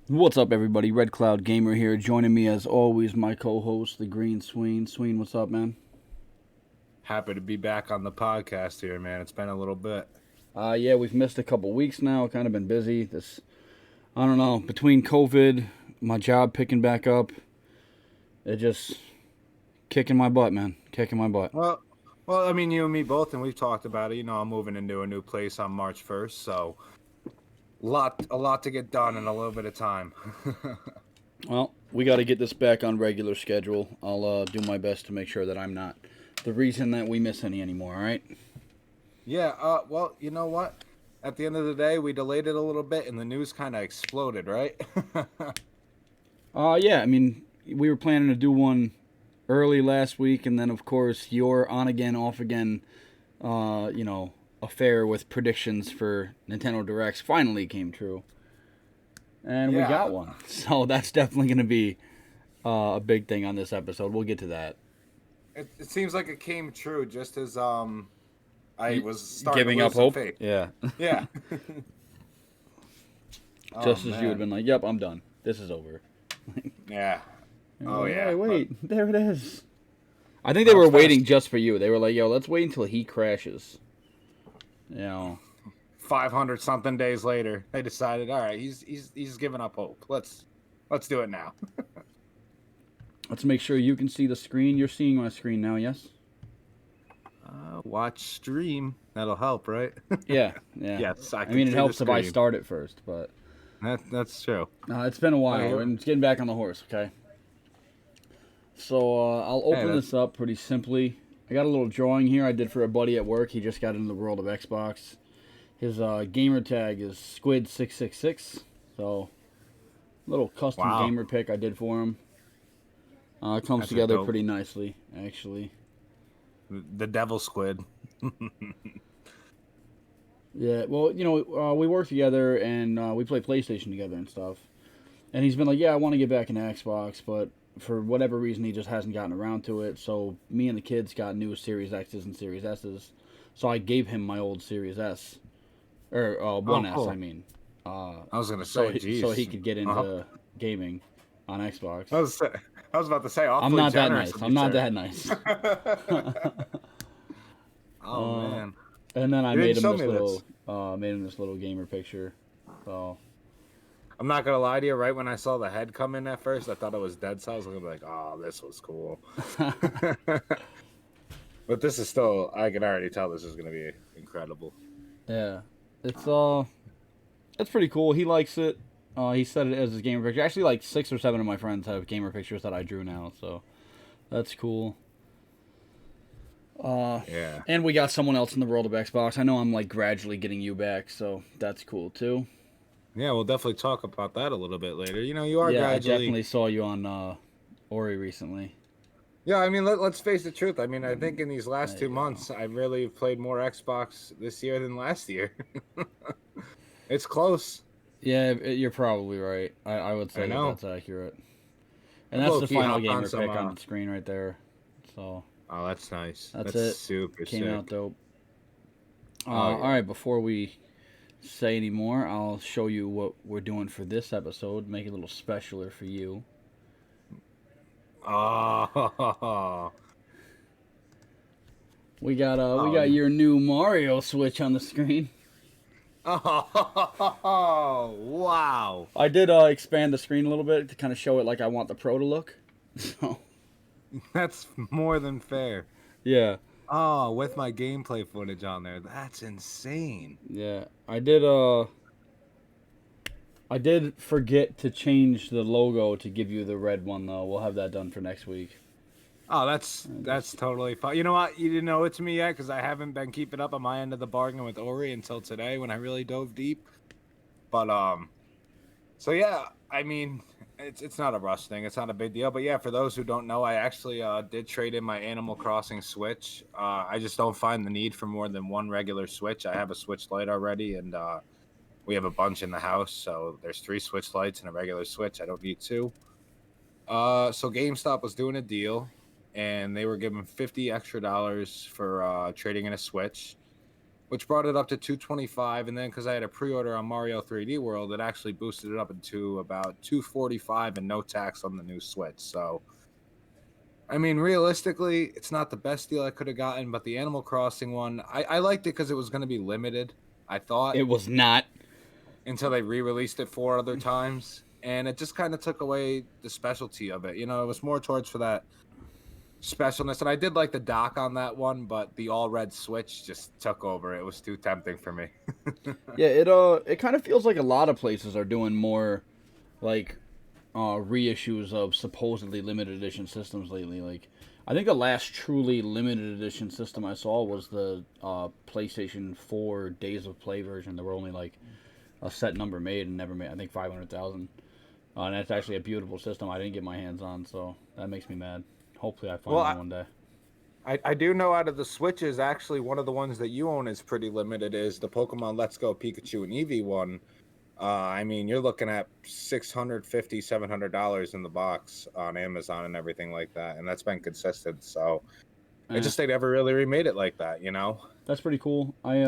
What's up, everybody? Red Cloud Gamer here. Joining me, as always, my co-host, the Green Sween. Sween, what's up, man? Happy to be back on the podcast here, man. It's been a little bit. Yeah, we've missed a couple weeks now. Kind of been busy. I don't know, between COVID, my job picking back up, it just kicking my butt, man. Kicking my butt. Well, I mean, you and me both, and we've talked about it. I'm moving into a new place on March 1st, so a lot to get done in a little bit of time. Well, we got to get this back on regular schedule. I'll do my best to make sure that I'm not the reason that we miss any anymore. All right? Yeah. Well, you know what? At the end of the day, we delayed it a little bit, and the news kind of exploded, right? Yeah. I mean, we were planning to do one early last week, and then of course your on again, off again, affair with predictions for Nintendo Directs finally came true, and we Yeah. got one. So that's definitely going to be a big thing on this episode. We'll get to that. It seems like it came true just as I was starting Giving to up lose some hope. faith. Yeah. Yeah. Just Oh as you had man. been like, "Yep, I'm done. This is over." Yeah. And Oh like, yeah. wait, there it is. I think they were waiting just for you. They were like, "Yo, let's wait until he crashes." You know. 500 something days later, they decided, all right, he's given up hope. Let's do it now. Let's make sure you can see the screen. You're seeing my screen now, yes? Watch stream. That'll help, right? Yeah, yeah. Yes, I can mean, it see the helps if I screen. start it first, but That's true. it's been a while, Okay. and it's getting back on the horse, okay? So I'll open that's- this up pretty simply. I got a little drawing here I did for a buddy at work. He just got into the world of Xbox. His gamer tag is Squid666, so little custom Wow. gamer pick I did for him. It comes That's together dope. pretty nicely, actually. The devil squid. Yeah, well, we work together and we play PlayStation together and stuff. And he's been like, yeah, I want to get back into Xbox, but for whatever reason, he just hasn't gotten around to it. So me and the kids got new Series X's and Series S's. So I gave him my old Series S. Or 1S, cool. I mean. I was gonna So say, he, geez. so he could get into Uh-huh. gaming on Xbox. I was about to say, awfully I'm not that generous nice. of I'm you, not sir. that nice. Oh man. And then I You made didn't him show this me little gamer picture. So I'm not gonna lie to you. Right when I saw the head come in at first, I thought it was dead. So I was gonna be like, "Oh, this was cool." But this is still. I can already tell this is gonna be incredible. yeah, it's pretty cool. He likes it. He set it as his gamer picture. Actually, like 6 or 7 of my friends have gamer pictures that I drew now, so that's cool. Yeah. And we got someone else in the world of Xbox. I know I'm like gradually getting you back, so that's cool too. Yeah, we'll definitely talk about that a little bit later. You are Yeah, gradually. I definitely saw you on Ori recently. Yeah, I mean, let's face the truth. I mean, I think in these last There 2 you go. months, I really have played more Xbox this year than last year. It's close. Yeah, you're probably right. I would say I that know. that's accurate. And that's the Low-key final hopped on gamer some, pick on the screen right there. So Oh, that's nice. that's That's it. super Came sick. out dope. Oh, yeah. All right, before we say any more, I'll show you what we're doing for this episode. Make it a little specialer for you. Oh, We got Oh, your new Mario Switch on the screen. oh, wow. I did expand the screen a little bit to kind of show it like I want the Pro to look. So That's more than fair. yeah, Oh, with my gameplay footage on there. That's insane. yeah. I did forget to change the logo to give you the red one though. We'll have that done for next week. Oh, that's totally fine. You know what? You didn't know it to me yet because I haven't been keeping up on my end of the bargain with Ori until today when I really dove deep. But so yeah, I mean, it's not a rush thing. It's not a big deal. But yeah, for those who don't know, I actually did trade in my Animal Crossing Switch. I just don't find the need for more than one regular Switch. I have a Switch Lite already, and we have a bunch in the house. So there's 3 Switch Lites and a regular Switch. I don't need 2. So GameStop was doing a deal, and they were giving $50 extra for trading in a Switch. which brought it up to 225. And then because I had a pre-order on Mario 3D World, it actually boosted it up into about 245 and no tax on the new Switch. So, I mean, realistically, it's not the best deal I could have gotten, but the Animal Crossing one, I liked it because it was going to be limited, I thought, It was not. until they re-released it 4 other times. And it just kind of took away the specialty of it. You know, it was more towards for that specialness. And I did like the dock on that one, but the all-red Switch just took over. It was too tempting for me. Yeah, it kind of feels like a lot of places are doing more, like, reissues of supposedly limited edition systems lately. Like, I think the last truly limited edition system I saw was the PlayStation 4 Days of Play version. There were only like a set number made and never made. I think 500,000. And that's actually a beautiful system I didn't get my hands on, so that makes me mad. Hopefully I find one day. I do know out of the Switches, actually, one of the ones that you own is pretty limited is the Pokemon Let's Go Pikachu and Eevee one. I mean, you're looking at $650, $700 in the box on Amazon and everything like that, and that's been consistent. So, I just they never really remade it like that, you know. That's pretty cool. I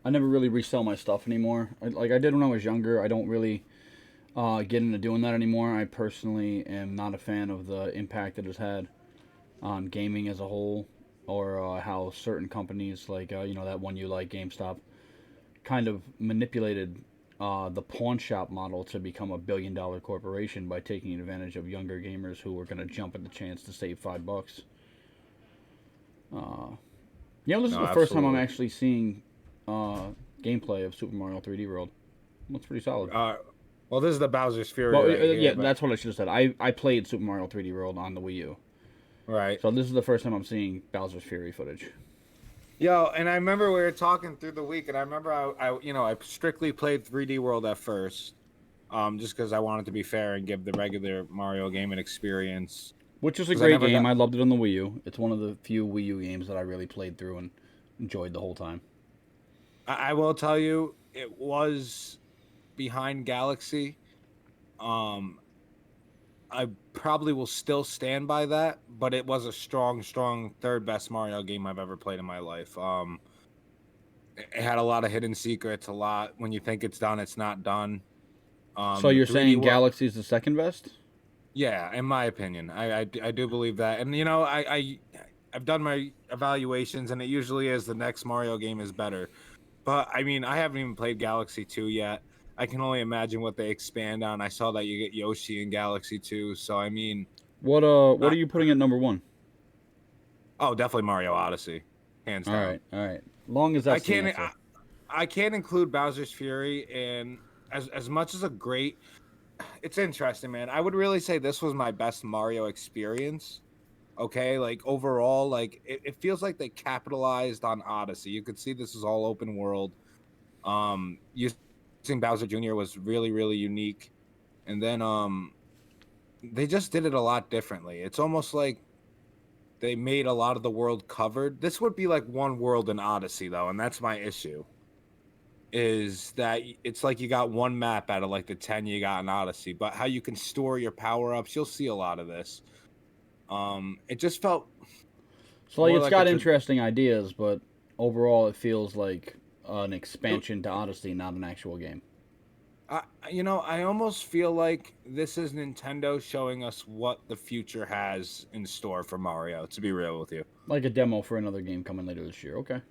never really resell my stuff anymore. Like I did when I was younger. I don't really get into doing that anymore. I personally am not a fan of the impact it has had on gaming as a whole, or how certain companies like that one you like, GameStop, kind of manipulated the pawn shop model to become a billion-dollar corporation by taking advantage of younger gamers who were going to jump at the chance to save $5. This is the first time I'm actually seeing gameplay of Super Mario 3D World. Looks pretty solid. Well, this is the Bowser's Fury. Well, right that's what I should have said. I played Super Mario 3D World on the Wii U. Right. So this is the first time I'm seeing Bowser's Fury footage. Yo, and I remember we were talking through the week, and I remember I strictly played 3D World at first, just because I wanted to be fair and give the regular Mario game an experience. Which is a great game. I loved it on the Wii U. It's one of the few Wii U games that I really played through and enjoyed the whole time. I will tell you, it was behind Galaxy. I probably will still stand by that, but it was a strong third best Mario game I've ever played in my life. It had a lot of hidden secrets, a lot when you think it's done, it's not done. So you're saying Galaxy's the second best? Yeah, in my opinion, I do believe that, and I've done my evaluations, and it usually is the next Mario game is better. But I mean, I haven't even played Galaxy 2 yet. I can only imagine what they expand on. I saw that you get Yoshi in Galaxy 2, so I mean, what are you putting at number 1? Oh, definitely Mario Odyssey, hands down. All right. Long as that's I can't include Bowser's Fury, and as much as it's interesting, man. I would really say this was my best Mario experience. Okay, like overall, like it feels like they capitalized on Odyssey. You could see this is all open world. Using Bowser Jr. was really, really unique. And then they just did it a lot differently. It's almost like they made a lot of the world covered. This would be like one world in Odyssey, though, and that's my issue. Is that it's like you got one map out of like the 10 you got in Odyssey, but how you can store your power-ups, you'll see a lot of this. It just felt so like it's got interesting ideas, but overall it feels like an expansion to Odyssey, not an actual game. I almost feel like this is Nintendo showing us what the future has in store for Mario, to be real with you. Like a demo for another game coming later this year, okay.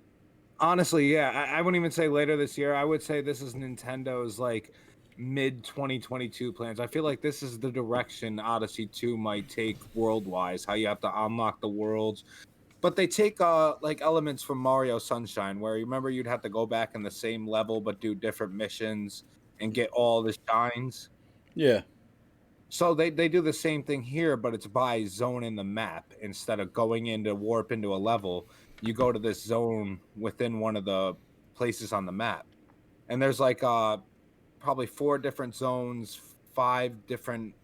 Honestly, yeah, I wouldn't even say later this year. I would say this is Nintendo's like mid-2022 plans. I feel like this is the direction Odyssey 2 might take world-wise, how you have to unlock the worlds. But they take like elements from Mario Sunshine, where you remember you'd have to go back in the same level but do different missions and get all the shines. Yeah. So they do the same thing here, but it's by zone in the map. Instead of going into warp into a level, you go to this zone within one of the places on the map. And there's like probably 4 different zones, 5 different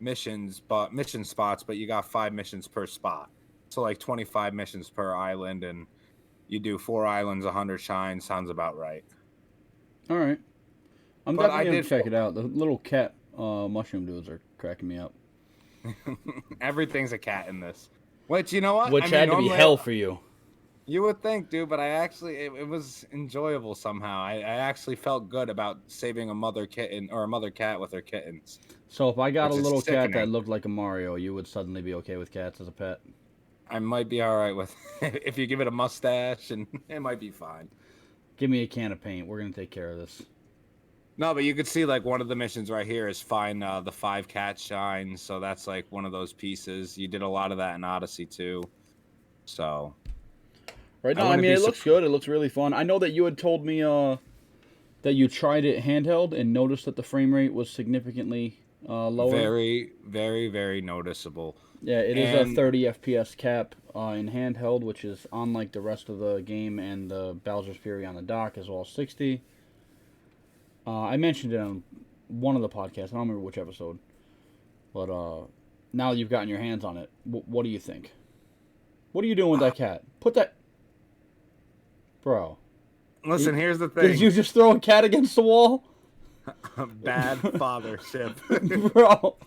mission spots, but you got 5 missions per spot. So like 25 missions per island, and you do 4 islands, 100 shines. Sounds about right. All right. I'm definitely going to check it out. The little cat mushroom dudes are cracking me up. Everything's a cat in this. Which, you know what? Which had to be hell for you. You would think, dude, but it was enjoyable somehow. I actually felt good about saving a mother kitten or a mother cat with her kittens, So if I got a which is little cat that sickening. looked like a Mario, you would suddenly be okay with cats as a pet? I might be all right with if you give it a mustache, and it might be fine. Give me a can of paint. We're gonna take care of this. No, but you could see like one of the missions right here is find the 5 cat shines. So that's like one of those pieces. You did a lot of that in Odyssey too. So Right I now, I wouldn't mean, be it looks good. It looks really fun. I know that you had told me that you tried it handheld and noticed that the frame rate was significantly lower. very, very, very noticeable. Yeah, it is a And 30 FPS cap in handheld, which is unlike the rest of the game and the Bowser's Fury on the dock as well as 60. I mentioned it on one of the podcasts. I don't remember which episode. But now that you've gotten your hands on it, what do you think? What are you doing with that cat? Put that... Bro. listen, here's the Did thing. you just throw a cat against the wall? Bad fathership. Bro.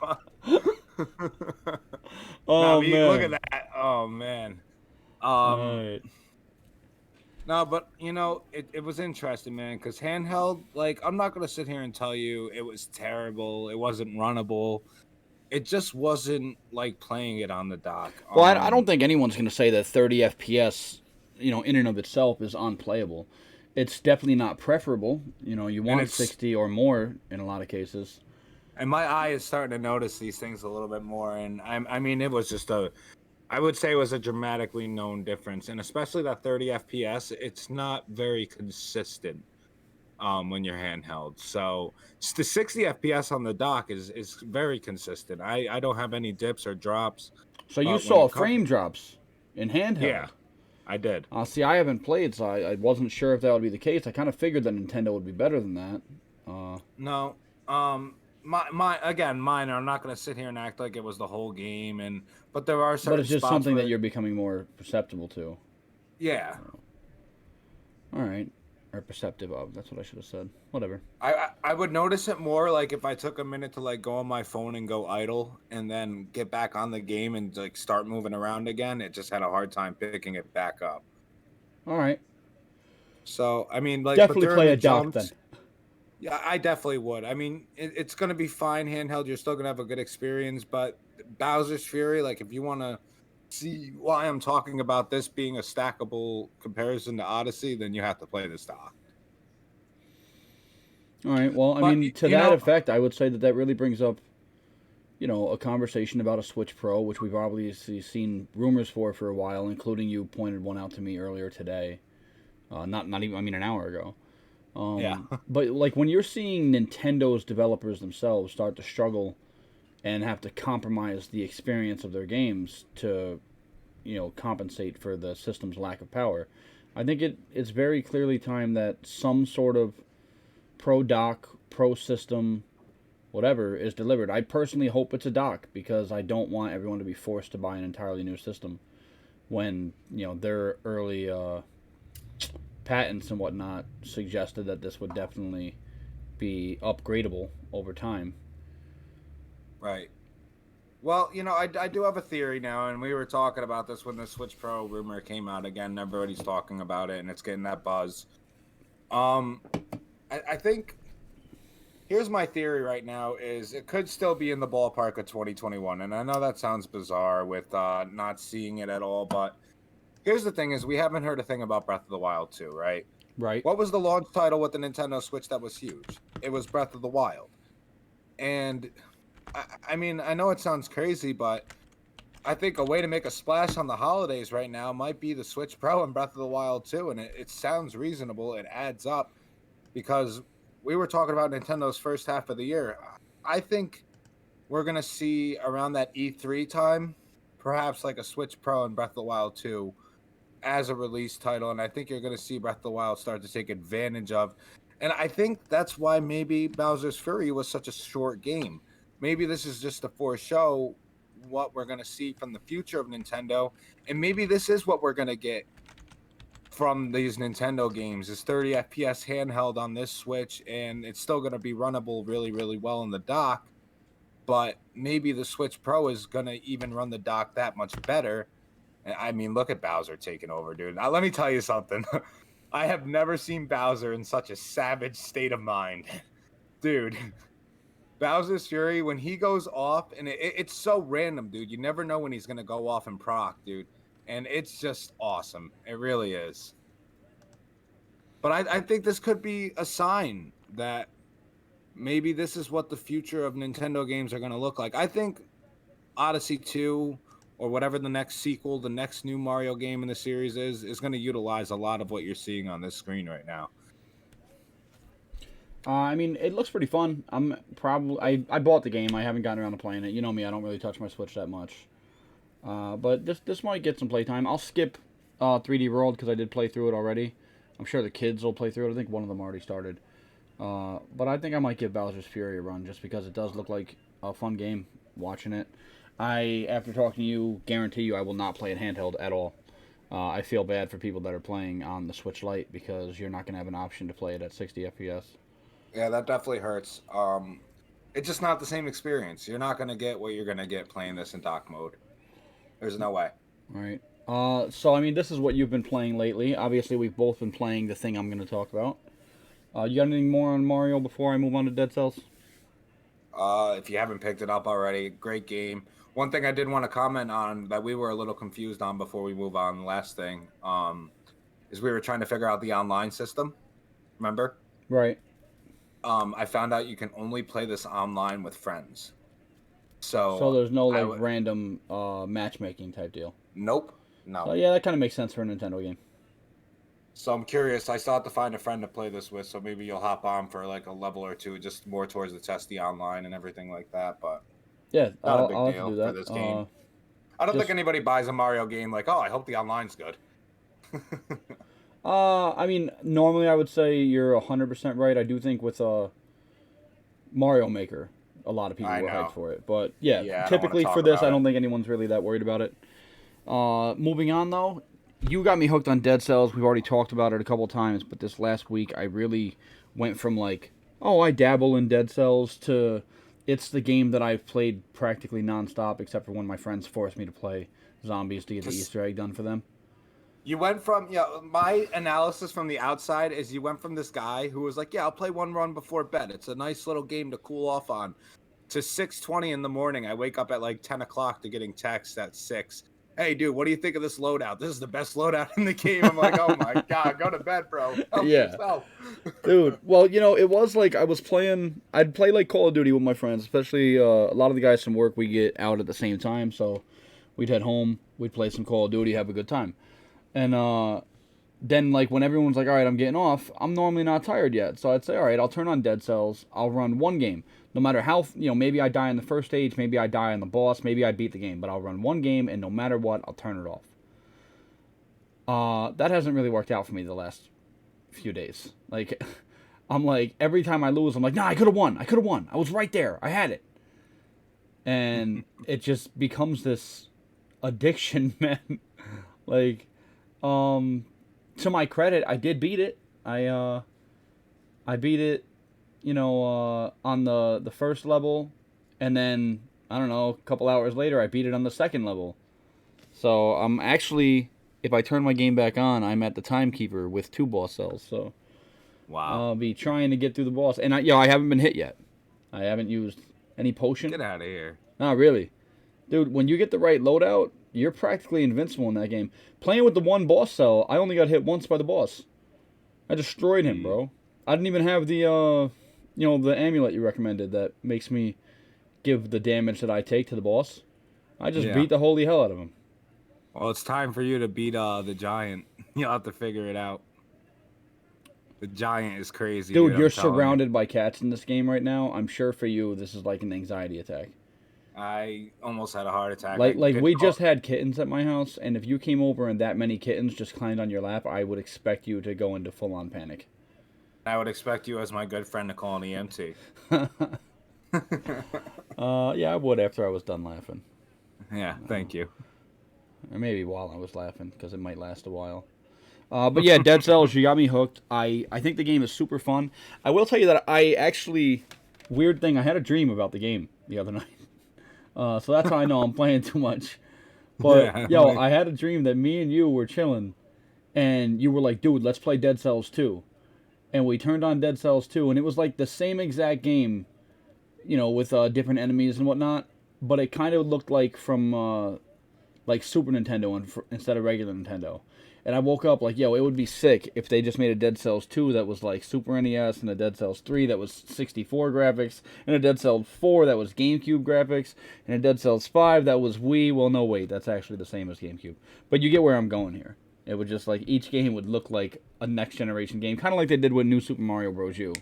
No, Oh, man. look at that. Oh man. Alright. No, but it was interesting, man, because handheld, like, I'm not gonna sit here and tell you it was terrible, it wasn't runnable. It just wasn't like playing it on the dock. Well, I don't think anyone's going to say that 30 FPS, in and of itself is unplayable. It's definitely not preferable. You want 60 or more in a lot of cases. And my eye is starting to notice these things a little bit more. And I mean, it was just I would say it was a dramatically known difference. And especially that 30 FPS, it's not very consistent when you're handheld. So the 60 FPS on the dock is very consistent. I don't have any dips or drops. So you saw frame drops in handheld? Yeah, I did. See, I haven't played, so I wasn't sure if that would be the case. I kind of figured that Nintendo would be better than that. No, mine. I'm not gonna sit here and act like it was the whole game, but there are certain. But it's just something that you're becoming more perceptible to. Yeah. All right. Or perceptive of. That's what I should have said. Whatever. I would notice it more like if I took a minute to like go on my phone and go idle and then get back on the game and like start moving around again. It just had a hard time picking it back up. All right. So I mean, like definitely play a dock then. Yeah, I definitely would. I mean, it's gonna be fine handheld. You're still gonna have a good experience, but Bowser's Fury, like if you want to see why I'm talking about this being a stackable comparison to Odyssey, then you have to play this dock. All right. Well, I mean, to that effect, I would say that really brings up, a conversation about a Switch Pro, which we've obviously seen rumors for a while, including you pointed one out to me earlier today. Not even, I mean, an hour ago. Yeah. But like when you're seeing Nintendo's developers themselves start to struggle and have to compromise the experience of their games to, compensate for the system's lack of power, I think it's very clearly time that some sort of pro dock, pro system, whatever is delivered. I personally hope it's a dock because I don't want everyone to be forced to buy an entirely new system when, their early patents and whatnot suggested that this would definitely be upgradable over time. Right. Well, I do have a theory now, and we were talking about this when the Switch Pro rumor came out again. Everybody's talking about it, and it's getting that buzz. I think here's my theory right now is it could still be in the ballpark of 2021, and I know that sounds bizarre with not seeing it at all, but here's the thing is we haven't heard a thing about Breath of the Wild 2, right? Right. What was the launch title with the Nintendo Switch that was huge? It was Breath of the Wild. And I mean, I know it sounds crazy, but I think a way to make a splash on the holidays right now might be the Switch Pro and Breath of the Wild 2, and it sounds reasonable. It adds up because we were talking about Nintendo's first half of the year. I think we're going to see around that E3 time, perhaps like a Switch Pro and Breath of the Wild 2 as a release title, and I think you're going to see Breath of the Wild start to take advantage of. And I think that's why maybe Bowser's Fury was such a short game. Maybe this is just to foreshow what we're going to see from the future of Nintendo, and maybe this is what we're going to get from these Nintendo games is 30 FPS handheld on this Switch, and it's still going to be runnable really, really well in the dock, but maybe the Switch Pro is going to even run the dock that much better, I mean, look at Bowser taking over, dude. Now, let me tell you something. I have never seen Bowser in such a savage state of mind. Dude, Bowser's Fury, when he goes off, and it's so random, dude. You never know when he's going to go off and proc, dude. And it's just awesome. It really is. But I think this could be a sign that maybe this is what the future of Nintendo games are going to look like. I think Odyssey 2 or whatever the next sequel, the next new Mario game in the series is going to utilize a lot of what you're seeing on this screen right now. I mean, it looks pretty fun. I bought the game. I haven't gotten around to playing it. You know me, I don't really touch my Switch that much. But this might get some playtime. I'll skip 3D World because I did play through it already. I'm sure the kids will play through it. I think one of them already started. But I think I might give Bowser's Fury a run just because it does look like a fun game watching it. After talking to you, guarantee you I will not play it handheld at all. I feel bad for people that are playing on the Switch Lite because you're not going to have an option to play it at 60 FPS. Yeah, that definitely hurts. It's just not the same experience. You're not going to get what you're going to get playing this in dock mode. There's no way. All right. So, I mean, this is what you've been playing lately. Obviously, we've both been playing the thing I'm going to talk about. You got anything more on Mario before I move on to Dead Cells? If you haven't picked it up already, great game. One thing I did want to comment on that we were a little confused on before we move on, the last thing, is we were trying to figure out the online system. Remember? Right. I found out you can only play this online with friends. So there's no random matchmaking type deal. Nope. No. So yeah, that kind of makes sense for a Nintendo game. So I'm curious. I still have to find a friend to play this with, so maybe you'll hop on for like a level or two, just more towards the testy online and everything like that. But yeah, not a big I'll deal do that. for this game. I don't think anybody buys a Mario game like, oh, I hope the online's good. I mean, normally I would say you're 100% right. I do think with Mario Maker, a lot of people were hyped for it. But yeah typically for this, I don't think anyone's really that worried about it. Moving on, though, you got me hooked on Dead Cells. We've already talked about it a couple times, but this last week I really went from like, oh, I dabble in Dead Cells to it's the game that I've played practically nonstop, except for when my friends forced me to play zombies to get the Easter egg done for them. You went from, my analysis from the outside is you went from this guy who was like, yeah, I'll play one run before bed. It's a nice little game to cool off on. To 6:20 in the morning, I wake up at like 10 o'clock to getting text at 6. Hey, dude, what do you think of this loadout? This is the best loadout in the game. I'm like, oh my God, go to bed, bro. Help yourself. Dude, well, it was like I'd play like Call of Duty with my friends, especially a lot of the guys from work, we get out at the same time. So we'd head home, we'd play some Call of Duty, have a good time. And then, like, when everyone's like, all right, I'm getting off, I'm normally not tired yet. So I'd say, all right, I'll turn on Dead Cells. I'll run one game. No matter how, maybe I die in the first stage, maybe I die on the boss, maybe I beat the game. But I'll run one game, and no matter what, I'll turn it off. That hasn't really worked out for me the last few days. Like, I'm like, every time I lose, I'm like, nah, I could have won. I was right there. I had it. And it just becomes this addiction, man. Like, to my credit, I did beat it. I beat it, on the first level, and then, I don't know, a couple hours later, I beat it on the second level. So, I'm actually, if I turn my game back on, I'm at the Timekeeper with 2 boss cells, so. Wow. I'll be trying to get through the boss, and I haven't been hit yet. I haven't used any potion. Get out of here. No, really. Dude, when you get the right loadout, you're practically invincible in that game. Playing with the 1 boss cell, I only got hit once by the boss. I destroyed him, bro. I didn't even have the, the amulet you recommended that makes me give the damage that I take to the boss. I just beat the holy hell out of him. Well, it's time for you to beat the giant. You'll have to figure it out. The giant is crazy. Dude, you're surrounded by cats in this game right now. I'm sure for you, this is like an anxiety attack. I almost had a heart attack. Like we just had kittens at my house, and if you came over and that many kittens just climbed on your lap, I would expect you to go into full-on panic. I would expect you, as my good friend, to call an EMT. Yeah, I would after I was done laughing. Yeah, thank you. Or maybe while I was laughing, because it might last a while. But yeah, Dead Cells, you got me hooked. I think the game is super fun. I will tell you that I actually, weird thing, I had a dream about the game the other night. So that's how I know I'm playing too much. But Yeah. yo, I had a dream that me and you were chilling, and you were like, "Dude, let's play Dead Cells 2." And we turned on Dead Cells 2, and it was like the same exact game, with different enemies and whatnot. But it kind of looked like from like Super Nintendo instead of regular Nintendo. And I woke up like, yo, it would be sick if they just made a Dead Cells 2 that was like Super NES, and a Dead Cells 3 that was 64 graphics, and a Dead Cells 4 that was GameCube graphics, and a Dead Cells 5 that was Wii. Well, no, wait, that's actually the same as GameCube. But you get where I'm going here. It would just like each game would look like a next generation game, kind of like they did with New Super Mario Bros. U.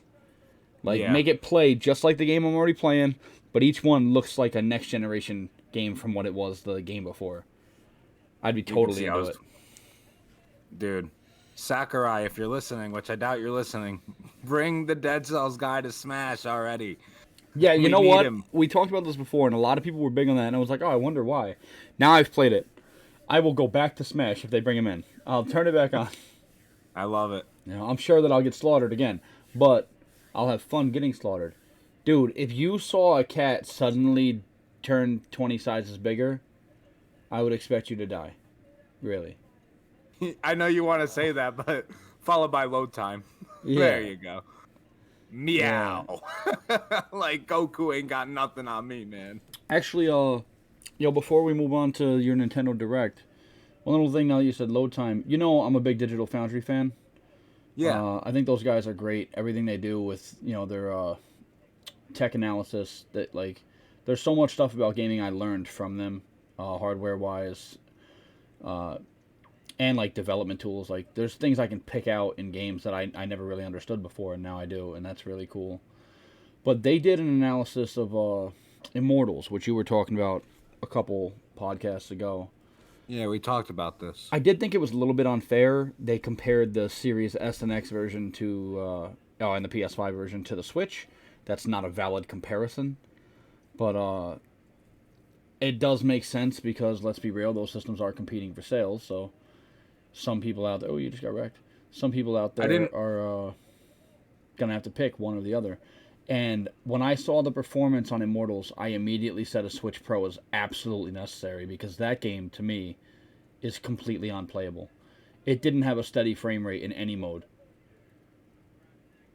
Like Yeah. make it play just like the game I'm already playing, but each one looks like a next generation game from what it was the game before. I'd be totally into it. Dude, Sakurai, if you're listening, which I doubt you're listening, bring the Dead Cells guy to Smash already. Yeah, you know what? Him. We talked about this before, and a lot of people were big on that, and I was like, oh, I wonder why. Now I've played it. I will go back to Smash if they bring him in. I'll turn it back on. I love it. I'm sure that I'll get slaughtered again, but I'll have fun getting slaughtered. Dude, if you saw a cat suddenly turn 20 sizes bigger, I would expect you to die. Really. I know you want to say that, but followed by load time. Yeah. There you go. Meow. Yeah. Like Goku ain't got nothing on me, man. Actually, before we move on to your Nintendo Direct, one little thing now that you said load time. I'm a big Digital Foundry fan. Yeah. I think those guys are great. Everything they do with, their tech analysis, that like, there's so much stuff about gaming I learned from them, hardware-wise, and like development tools. Like, there's things I can pick out in games that I never really understood before, and now I do, and that's really cool. But they did an analysis of Immortals, which you were talking about a couple podcasts ago. Yeah, we talked about this. I did think it was a little bit unfair. They compared the Series S and X version to, and the PS5 version to the Switch. That's not a valid comparison. But it does make sense because, let's be real, those systems are competing for sales. So some people out there, oh, you just got wrecked. Some people out there are going to have to pick one or the other. And when I saw the performance on Immortals, I immediately said a Switch Pro is absolutely necessary because that game, to me, is completely unplayable. It didn't have a steady frame rate in any mode.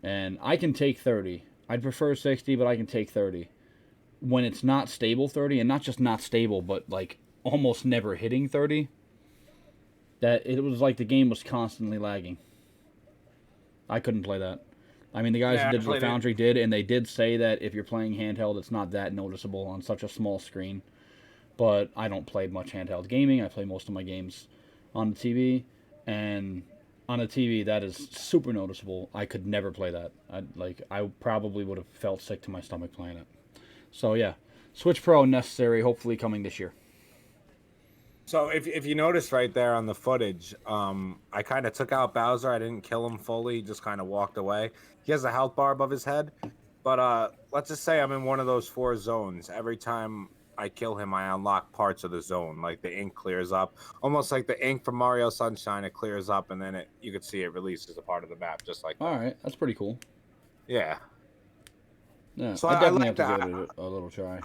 And I can take 30. I'd prefer 60, but I can take 30. When it's not stable 30, and not just not stable, but like almost never hitting 30, that it was like the game was constantly lagging. I couldn't play that. I mean, the guys at Digital Foundry did, and they did say that if you're playing handheld, it's not that noticeable on such a small screen. But I don't play much handheld gaming. I play most of my games on the TV, and on a TV, that is super noticeable. I could never play that. I probably would have felt sick to my stomach playing it. So yeah, Switch Pro necessary, hopefully coming this year. So if you notice right there on the footage, I kind of took out Bowser. I didn't kill him fully, just kind of walked away. He has a health bar above his head, but let's just say I'm in one of those 4 zones. Every time I kill him, I unlock parts of the zone. Like the ink clears up, almost like the ink from Mario Sunshine. It clears up, and then you could see it releases a part of the map, just like that. All right, that's pretty cool. Yeah. Yeah, so I definitely like have to give it a little try.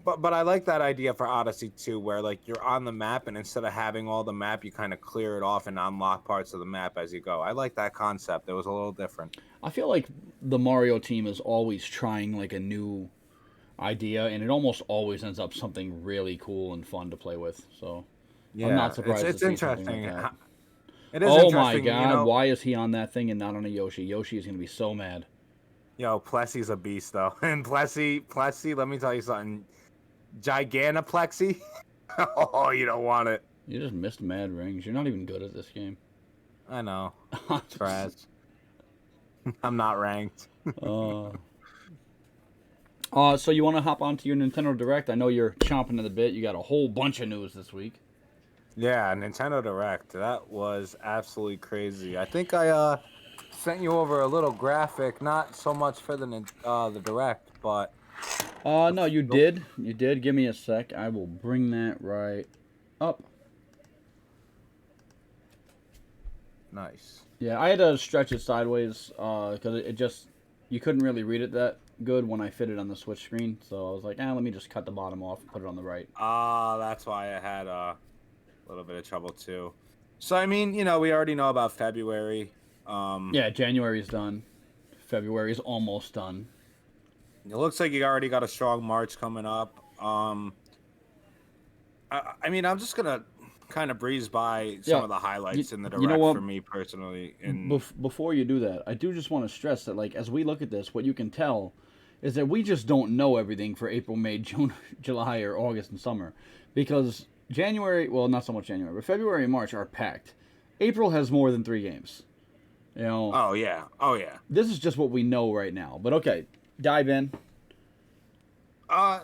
But I like that idea for Odyssey too, where like you're on the map, and instead of having all the map, you kind of clear it off and unlock parts of the map as you go. I like that concept. It was a little different. I feel like the Mario team is always trying like a new idea, and it almost always ends up something really cool and fun to play with. So yeah, I'm not surprised. It's to see interesting. Like that. It is oh interesting. My god! You know, why is he on that thing and not on a Yoshi? Yoshi is gonna be so mad. Yo, Plessy's a beast though, and Plessy. Let me tell you something. Giganoplexy? Oh, you don't want it. You just missed mad rings. You're not even good at this game. I know. Trash. I'm not ranked. So you want to hop onto your Nintendo Direct? I know you're chomping at the bit. You got a whole bunch of news this week. Yeah, Nintendo Direct. That was absolutely crazy. I think I sent you over a little graphic, not so much for the Direct, but... No, you did. You did. Give me a sec. I will bring that right up. Nice. Yeah, I had to stretch it sideways because it just... You couldn't really read it that good when I fit it on the Switch screen. So I was like, let me just cut the bottom off and put it on the right. That's why I had a little bit of trouble too. So I mean, we already know about February. Yeah, January's done. February's almost done. It looks like you already got a strong March coming up. I mean, I'm just gonna kind of breeze by some Yeah, of the highlights in the you know direct what? for me personally. And Before you do that, I do just want to stress that, like, as we look at this, what you can tell is that we just don't know everything for April, May, June, July, or August and summer, because January, well, not so much January, but February and March are packed. April has more than 3 games. oh yeah, This is just what we know right now. But okay, dive in. uh,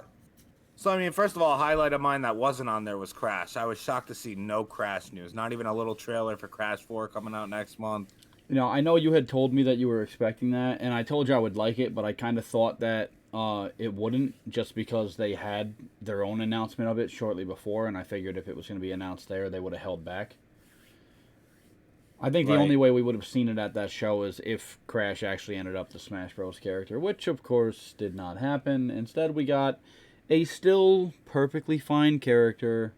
So, I mean, first of all, a highlight of mine that wasn't on there was Crash. I was shocked to see no Crash news. Not even a little trailer for Crash 4 coming out next month. I know you had told me that you were expecting that, and I told you I would like it, but I kind of thought that it wouldn't, just because they had their own announcement of it shortly before, and I figured if it was going to be announced there, they would have held back. I think the only way we would have seen it at that show is if Crash actually ended up the Smash Bros. Character, which, of course, did not happen. Instead, we got a still perfectly fine character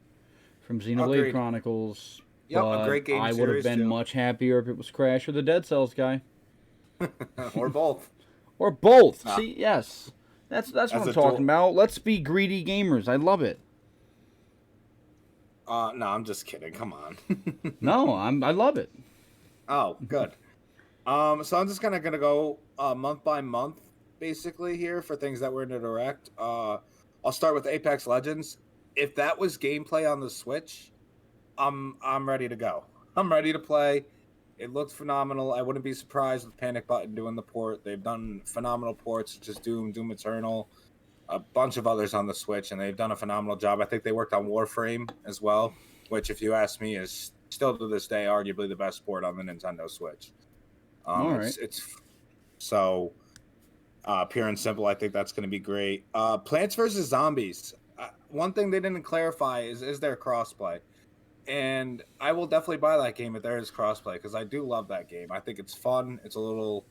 from Xenoblade Chronicles. Yep, a great game I would have been much happier if it was Crash or the Dead Cells guy. Or both. Or both. Nah. See, yes. That's what I'm talking about. Let's be greedy gamers. I love it. No, I'm just kidding. Come on. No, I love it. Oh, good. So I'm just gonna go month by month, basically, here for things that were in the direct. I'll start with Apex Legends. If that was gameplay on the Switch, I'm ready to go. I'm ready to play. It looked phenomenal. I wouldn't be surprised with Panic Button doing the port. They've done phenomenal ports, such as Doom Eternal, a bunch of others on the Switch, and they've done a phenomenal job. I think they worked on Warframe as well, which, if you ask me, is still to this day arguably the best port on the Nintendo Switch. All right. It's so pure and simple. I think that's going to be great. Plants vs. Zombies. One thing they didn't clarify is there crossplay? And I will definitely buy that game if there is crossplay, because I do love that game. I think it's fun. It's a little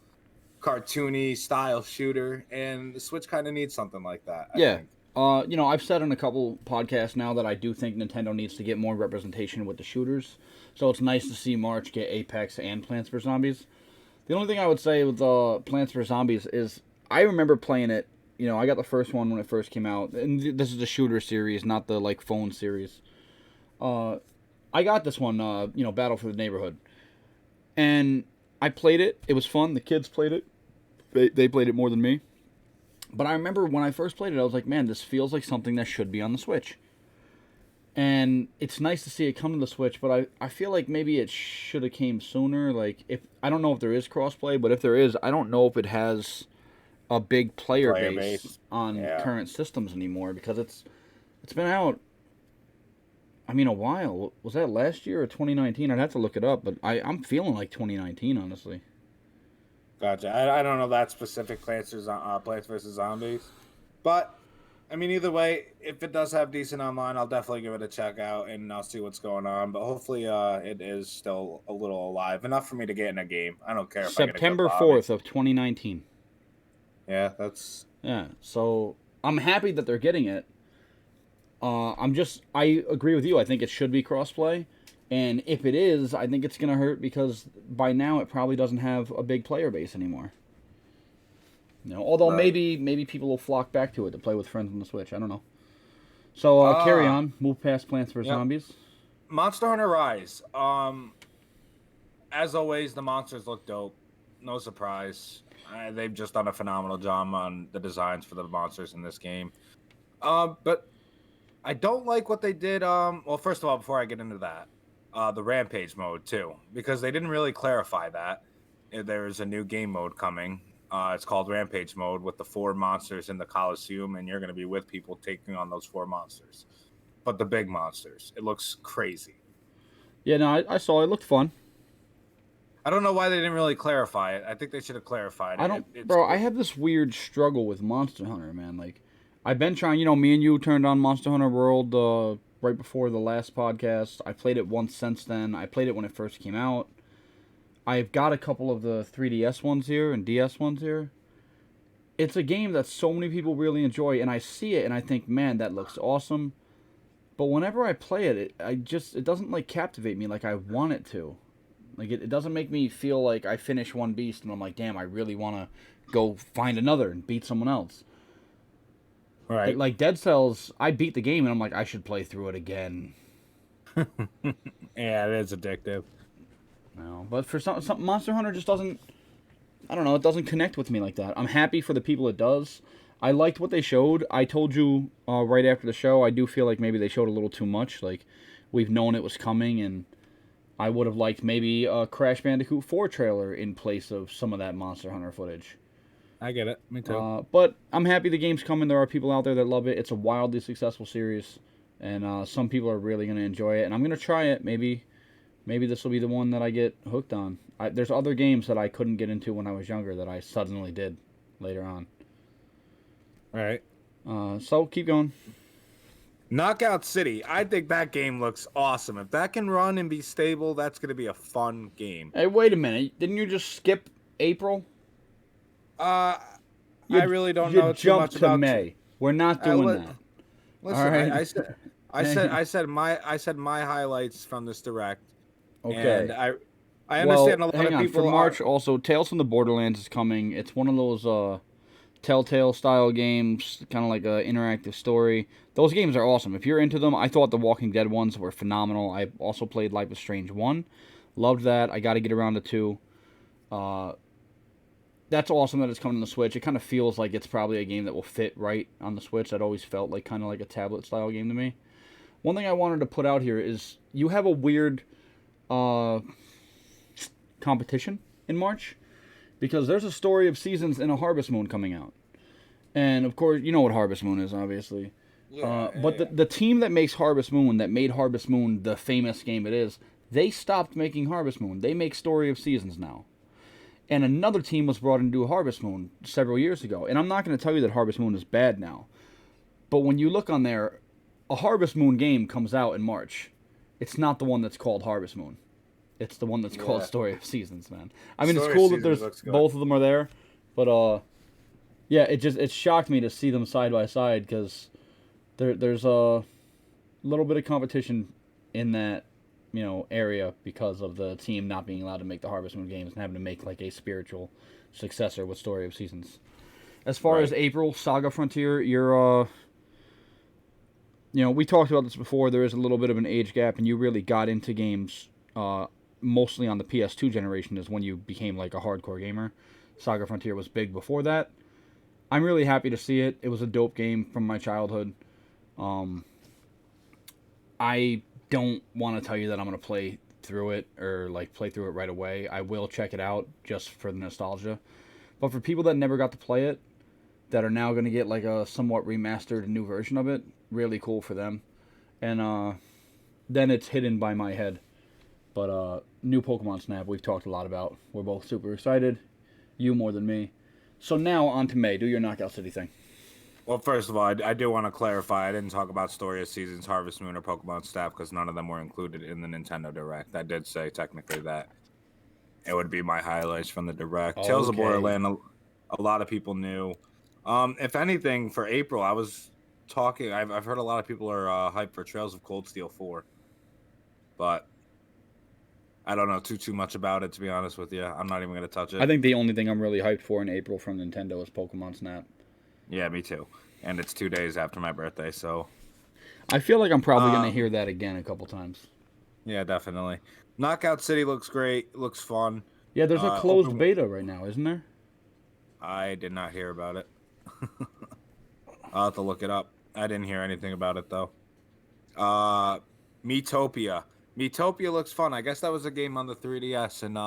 cartoony style shooter, and the Switch kind of needs something like that. I think. I've said in a couple podcasts now that I do think Nintendo needs to get more representation with the shooters. So it's nice to see March get Apex and Plants vs. Zombies. The only thing I would say with Plants vs. Zombies is I remember playing it. I got the first one when it first came out. And this is the shooter series, not the phone series. I got this one, Battle for the Neighborhood. And I played it. It was fun. The kids played it. They played it more than me. But I remember when I first played it, I was like, man, this feels like something that should be on the Switch. And it's nice to see it come to the Switch, but I feel like maybe it should have came sooner. I don't know if there is crossplay, but if there is, I don't know if it has a big player base on current systems anymore, because it's been out, a while. Was that last year or 2019? I'd have to look it up, but I'm feeling like 2019, honestly. Gotcha. I don't know that specific Plants vs. Zombies, but either way, if it does have decent online, I'll definitely give it a check out and I'll see what's going on. But hopefully, it is still a little alive enough for me to get in a game. I don't care if September 4th of 2019. Yeah, that's So I'm happy that they're getting it. I agree with you. I think it should be crossplay. And if it is, I think it's going to hurt, because by now it probably doesn't have a big player base anymore. Although maybe people will flock back to it to play with friends on the Switch. I don't know. So carry on. Move past Plants vs. Zombies. Monster Hunter Rise. As always, the monsters look dope. No surprise. They've just done a phenomenal job on the designs for the monsters in this game. But I don't like what they did. Well, first of all, before I get into that, the Rampage mode too, because they didn't really clarify that. There's a new game mode coming. It's called Rampage mode, with the 4 monsters in the Coliseum, and you're going to be with people taking on those 4 monsters. But the big monsters. It looks crazy. Yeah, no, I saw it. It looked fun. I don't know why they didn't really clarify it. I think they should have clarified it. I have this weird struggle with Monster Hunter, man. I've been trying, me and you turned on Monster Hunter World right before the last podcast. I played it once since then. I played it when it first came out. I've got a couple of the 3DS ones here and DS ones here. It's a game that so many people really enjoy, and I see it and I think, man, that looks awesome. But whenever I play it, it doesn't like captivate me like I want it to. Like it doesn't make me feel like I finish one beast and I'm like, damn, I really want to go find another and beat someone else. Right. Like Dead Cells, I beat the game and I'm like, I should play through it again. Yeah, it is addictive. No, but for some Monster Hunter just doesn't. I don't know. It doesn't connect with me like that. I'm happy for the people it does. I liked what they showed. I told you right after the show. I do feel like maybe they showed a little too much. Like we've known it was coming, and I would have liked maybe a Crash Bandicoot 4 trailer in place of some of that Monster Hunter footage. I get it. Me too. But I'm happy the game's coming. There are people out there that love it. It's a wildly successful series, and some people are really going to enjoy it. And I'm going to try it. Maybe this will be the one that I get hooked on. There's other games that I couldn't get into when I was younger that I suddenly did later on. All right. So keep going. Knockout City. I think that game looks awesome. If that can run and be stable, that's going to be a fun game. Hey, wait a minute. Didn't you just skip April? I really don't know too much jumped to about May. We're not doing that. Listen, All right. I said my highlights from this direct. Okay. And I understand a lot hang of on. people For March, also Tales from the Borderlands is coming. It's one of those Telltale style games, kind of like an interactive story. Those games are awesome. If you're into them, I thought the Walking Dead ones were phenomenal. I also played Life is Strange 1. Loved that. I got to get around to 2. That's awesome that it's coming to the Switch. It kind of feels like it's probably a game that will fit right on the Switch. That always felt like kind of like a tablet style game to me. One thing I wanted to put out here is you have a weird competition in March because there's a Story of Seasons and a Harvest Moon coming out. And of course, you know what Harvest Moon is, obviously. But the team that makes Harvest Moon, that made Harvest Moon the famous game it is, they stopped making Harvest Moon. They make Story of Seasons now. And another team was brought in to do Harvest Moon several years ago. And I'm not going to tell you that Harvest Moon is bad now. But when you look on there, a Harvest Moon game comes out in March. It's not the one that's called Harvest Moon. It's the one that's called Story of Seasons, man. I mean, it's cool that there's both of them are there. But, yeah, it shocked me to see them side by side because there's a little bit of competition in that area because of the team not being allowed to make the Harvest Moon games and having to make like a spiritual successor with Story of Seasons. As far as April, Saga Frontier, you're we talked about this before. There is a little bit of an age gap, and you really got into games mostly on the PS2 generation is when you became like a hardcore gamer. Saga Frontier was big before that. I'm really happy to see it. It was a dope game from my childhood. I don't want to tell you that I'm going to play through it or like play through it right away. I will check it out just for the nostalgia. But for people that never got to play it, that are now going to get like a somewhat remastered new version of it, really cool for them. And then it's hidden by my head. But new Pokemon Snap we've talked a lot about. We're both super excited. You more than me. So now on to May. Do your Knockout City thing. Well, first of all, I do want to clarify. I didn't talk about Story of Seasons, Harvest Moon, or Pokemon Snap because none of them were included in the Nintendo Direct. I did say technically that it would be my highlights from the Direct. Okay. Tales of Borderland, a lot of people knew. If anything, for April, I was talking. I've heard a lot of people are hyped for Trails of Cold Steel 4, but I don't know too much about it, to be honest with you. I'm not even going to touch it. I think the only thing I'm really hyped for in April from Nintendo is Pokemon Snap. Yeah, me too. And it's 2 days after my birthday, so... I feel like I'm probably going to hear that again a couple times. Yeah, definitely. Knockout City looks great. Looks fun. Yeah, there's a closed beta right now, isn't there? I did not hear about it. I'll have to look it up. I didn't hear anything about it, though. Miitopia. Miitopia looks fun. I guess that was a game on the 3DS, and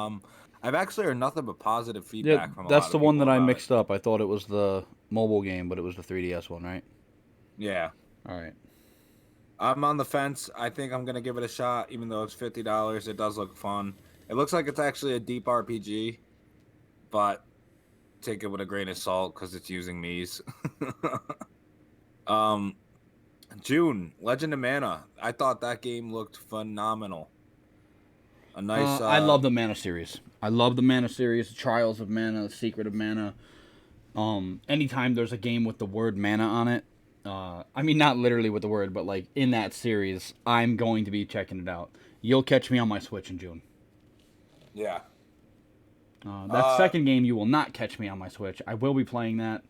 I've actually heard nothing but positive feedback from a lot of people. That's the one that I mixed up. I thought it was the mobile game, but it was the 3DS one, right? Yeah. All right. I'm on the fence. I think I'm going to give it a shot, even though it's $50. It does look fun. It looks like it's actually a deep RPG, but take it with a grain of salt because it's using Mii's. June, Legend of Mana. I thought that game looked phenomenal. A nice. I love the Mana series. I love the Mana series, Trials of Mana, Secret of Mana. Anytime there's a game with the word Mana on it, I mean, not literally with the word, but like in that series, I'm going to be checking it out. You'll catch me on my Switch in June. Yeah. That second game, you will not catch me on my Switch. I will be playing that.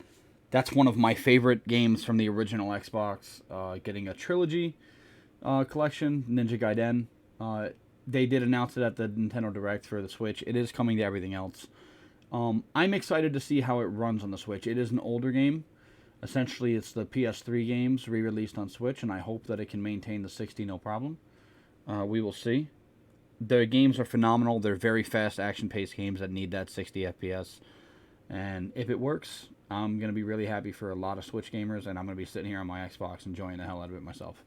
That's one of my favorite games from the original Xbox. Getting a trilogy collection, Ninja Gaiden. They did announce it at the Nintendo Direct for the Switch. It is coming to everything else. I'm excited to see how it runs on the Switch. It is an older game. Essentially, it's the PS3 games re-released on Switch, and I hope that it can maintain the 60 no problem. We will see. The games are phenomenal. They're very fast, action-paced games that need that 60 FPS. And if it works, I'm going to be really happy for a lot of Switch gamers, and I'm going to be sitting here on my Xbox enjoying the hell out of it myself.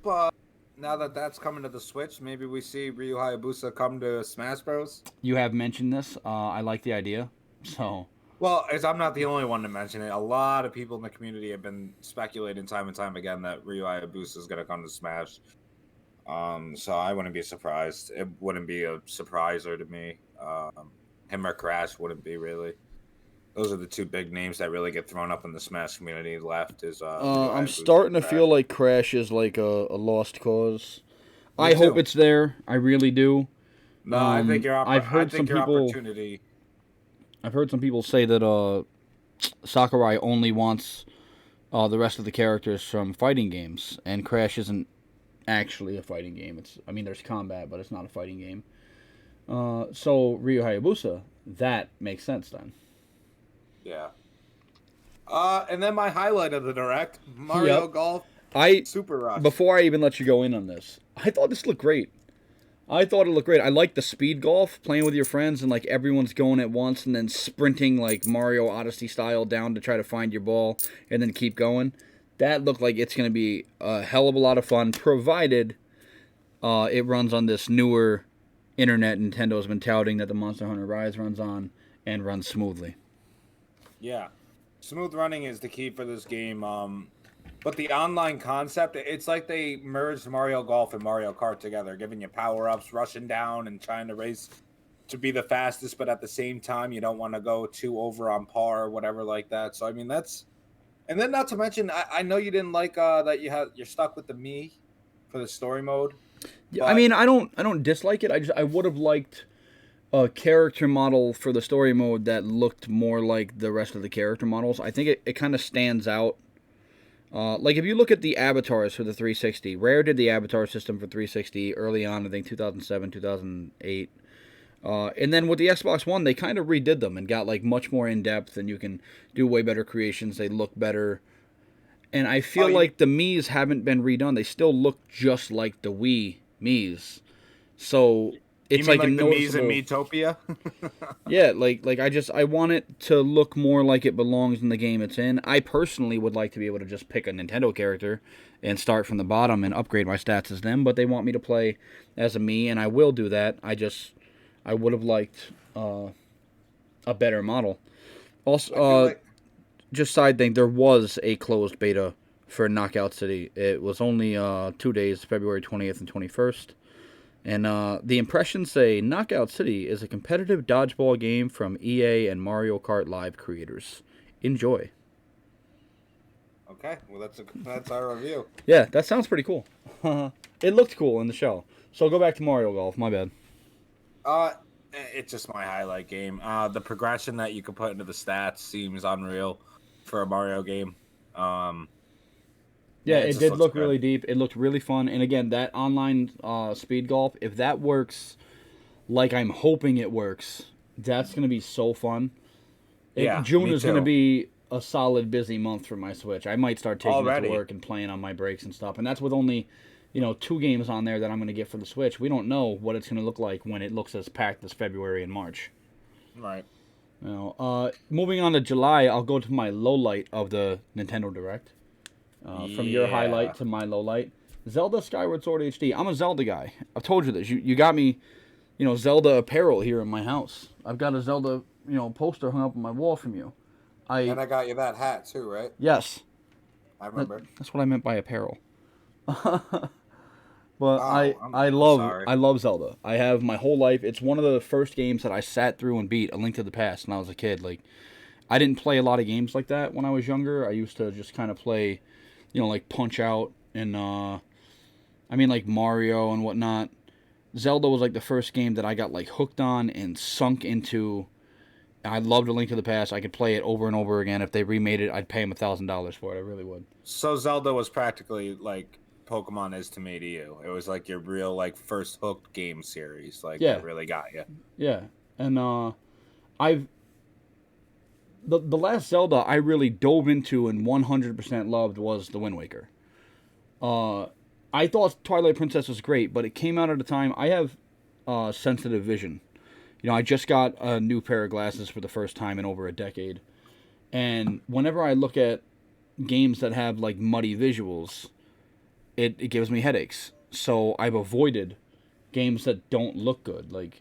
But now that that's coming to the Switch, maybe we see Ryu Hayabusa come to Smash Bros. You have mentioned this. I like the idea. So, Well, as I'm not the only one to mention it, a lot of people in the community have been speculating time and time again that Ryu Hayabusa is going to come to Smash. So I wouldn't be surprised. It wouldn't be a surpriser to me. Him or Crash wouldn't be really. Those are the two big names that really get thrown up in the Smash community. Left is. I'm starting to feel like Crash is like a lost cause. Me I hope too. it's there. I really do. No, I think your I've heard some people. opportunity. I've heard some people say that Sakurai only wants the rest of the characters from fighting games, and Crash isn't actually a fighting game. I mean, there's combat, but it's not a fighting game. So Ryu Hayabusa, that makes sense then. Yeah. And then my highlight of the Direct, Mario Yep. Golf I Super Rush. Before I even let you go in on this, I thought this looked great. I like the speed golf, playing with your friends, and like everyone's going at once and then sprinting like Mario Odyssey style down to try to find your ball and then keep going. That looked like it's going to be a hell of a lot of fun, provided it runs on this newer internet Nintendo's been touting that the Monster Hunter Rise runs on and runs smoothly. Yeah. Smooth running is the key for this game. But the online concept, it's like they merged Mario Golf and Mario Kart together, giving you power-ups, rushing down and trying to race to be the fastest, but at the same time, you don't want to go too over on par or whatever like that. So, I mean, that's... And then not to mention, I know you didn't like that you're stuck with the Mii for the story mode. Yeah, I mean, I don't dislike it. I would have liked a character model for the story mode that looked more like the rest of the character models. I think it kind of stands out. Like if you look at the avatars for the 360, Rare did the avatar system for 360 early on, I think 2007, 2008. And then with the Xbox One, they kind of redid them and got like much more in depth, and you can do way better creations. They look better. And I feel like the Miis haven't been redone. They still look just like the Wii Miis. So it's you mean like the Mii's in Miitopia? Yeah, like I want it to look more like it belongs in the game it's in. I personally would like to be able to just pick a Nintendo character and start from the bottom and upgrade my stats as them, but they want me to play as a Mii, and I will do that. I would have liked a better model. Also, just side thing, there was a closed beta for Knockout City. It was only 2 days, February 20th and 21st. And the impressions say Knockout City is a competitive dodgeball game from EA and Mario Kart Live creators. Enjoy. Okay, well that's our review. Yeah, that sounds pretty cool. It looked cool in the show. So go back to Mario Golf. My bad. It's just my highlight game. The progression that you can put into the stats seems unreal for a Mario game. Yeah, it it just did looks look good. really deep. It looked really fun. And again, that online speed golf, if that works like I'm hoping it works, that's going to be so fun. Yeah, June me is going to too. be a solid busy month for my Switch. I might start taking it Already. to work and playing on my breaks and stuff. And that's with only, 2 games on there that I'm going to get for the Switch. We don't know what it's going to look like when it looks as packed as February and March. Right. Moving on to July, I'll go to my low light of the Nintendo Direct. From your highlight to my low light. Zelda Skyward Sword HD. I'm a Zelda guy. I've told you this. You got me, Zelda apparel here in my house. I've got a Zelda, poster hung up on my wall from you. And I got you that hat too, right? Yes. I remember. That's what I meant by apparel. But I'm I sorry. love Zelda. I have my whole life. It's one of the first games that I sat through and beat, A Link to the Past, when I was a kid. Like, I didn't play a lot of games like that when I was younger. I used to just kind of play, like Punch Out and like Mario and whatnot. Zelda was like the first game that I got like hooked on and sunk into. I loved A Link to the Past. I could play it over and over again. If they remade it, I'd pay them $1,000 for it. I really would. So Zelda was practically like Pokemon is to me to you. It was like your real like first hooked game series, like that really got you. Yeah, and I've the last Zelda I really dove into and 100% loved was the Wind Waker. I thought Twilight Princess was great, but it came out at a time I have sensitive vision. I just got a new pair of glasses for the first time in over a decade, and whenever I look at games that have like muddy visuals, it gives me headaches. So I've avoided games that don't look good. Like,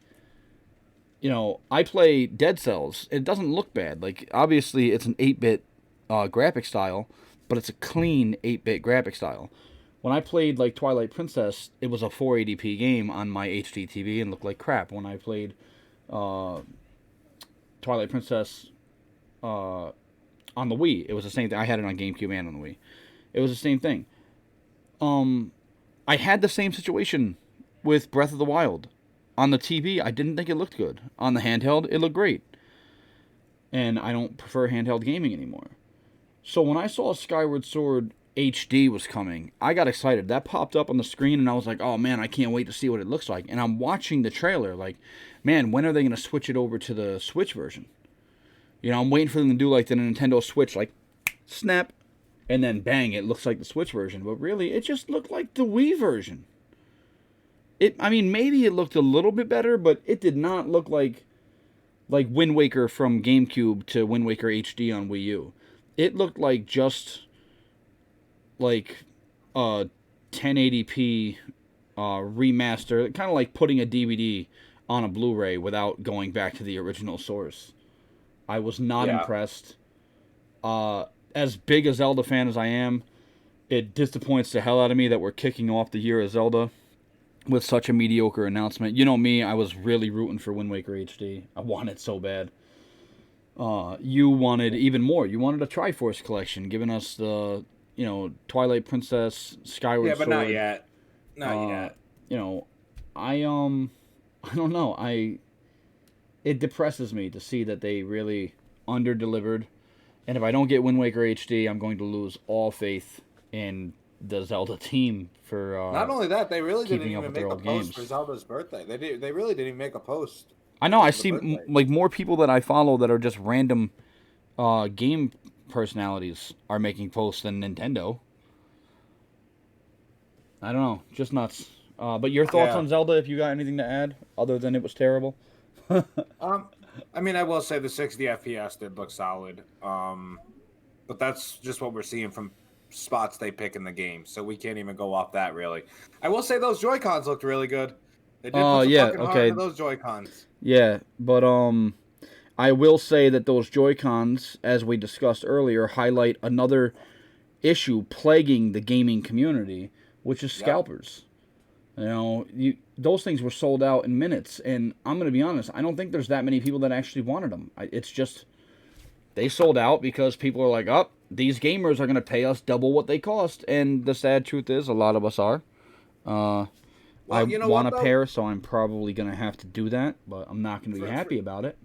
I play Dead Cells. It doesn't look bad. Like, obviously it's an 8-bit graphic style, but it's a clean 8-bit graphic style. When I played like Twilight Princess, it was a 480p game on my HD TV and looked like crap. When I played Twilight Princess on the Wii, it was the same thing. I had it on GameCube and on the Wii. It was the same thing. I had the same situation with Breath of the Wild. On the TV, I didn't think it looked good. On the handheld, it looked great. And I don't prefer handheld gaming anymore. So when I saw Skyward Sword HD was coming, I got excited. That popped up on the screen, and I was like, oh man, I can't wait to see what it looks like. And I'm watching the trailer, like, man, when are they going to switch it over to the Switch version? I'm waiting for them to do like the Nintendo Switch, like, snap, and then bang, it looks like the Switch version. But really, it just looked like the Wii version. Maybe it looked a little bit better, but it did not look like Wind Waker from GameCube to Wind Waker HD on Wii U. It looked like just like a 1080p remaster, kind of like putting a DVD on a Blu-ray without going back to the original source. I was not impressed. As big a Zelda fan as I am, it disappoints the hell out of me that we're kicking off the year of Zelda with such a mediocre announcement. You know me, I was really rooting for Wind Waker HD. I wanted it so bad. You wanted even more. You wanted a Triforce collection, giving us the, Twilight Princess, Skyward Sword. Yeah, but not yet. Not yet. I don't know. It depresses me to see that they really under-delivered. And if I don't get Wind Waker HD, I'm going to lose all faith in the Zelda team for not only that, they really didn't keeping up even with their make a old post games. for Zelda's birthday. They really didn't even make a post. I know. I see like more people that I follow that are just random game personalities are making posts than Nintendo. I don't know, just nuts. But your thoughts on Zelda? If you got anything to add other than it was terrible. I will say the 60 FPS did look solid. But that's just what we're seeing from spots they pick in the game, so we can't even go off that really. I will say those Joy-Cons looked really good. They did put some fucking heart into those Joy-Cons. Yeah, but I will say that those Joy-Cons, as we discussed earlier, highlight another issue plaguing the gaming community, which is scalpers. Those things were sold out in minutes, and I'm going to be honest, I don't think there's that many people that actually wanted them. It's just they sold out because people are like, oh, these gamers are going to pay us double what they cost, and the sad truth is a lot of us are. I want a pair, so I'm probably going to have to do that, but I'm not going to be happy about it.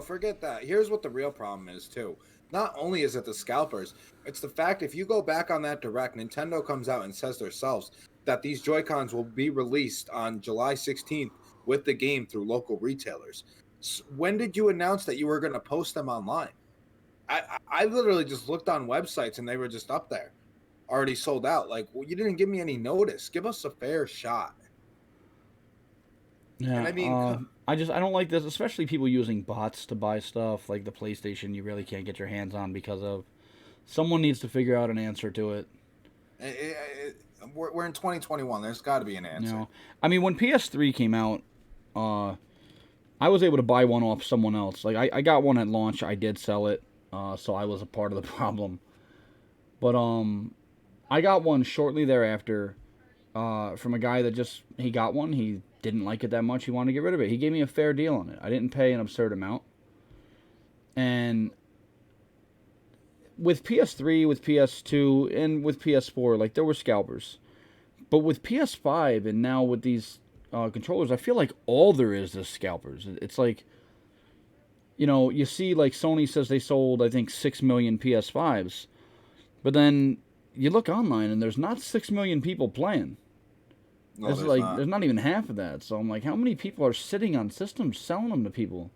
Forget that. Here's what the real problem is, too. Not only is it the scalpers, it's the fact if you go back on that direct, Nintendo comes out and says themselves that these Joy-Cons will be released on July 16th with the game through local retailers. When did you announce that you were going to post them online? I literally just looked on websites and they were just up there, already sold out. Like, well, you didn't give me any notice. Give us a fair shot. Yeah, and I don't like this, especially people using bots to buy stuff like the PlayStation. You really can't get your hands on because of. Someone needs to figure out an answer to it. We're in 2021. There's got to be an answer. When PS3 came out, I was able to buy one off someone else. Like I got one at launch. I did sell it, so I was a part of the problem. But I got one shortly thereafter from a guy that he got one. He didn't like it that much. He wanted to get rid of it. He gave me a fair deal on it. I didn't pay an absurd amount. And with PS3, with PS2, and with PS4, like there were scalpers. But with PS5 and now with these controllers, I feel like all there is scalpers. It's like, you see like Sony says they sold, I think, 6 million PS5s. But then you look online and there's not 6 million people playing. No, It's there's like not. there's not even half of that. So I'm like, how many people are sitting on systems selling them to people?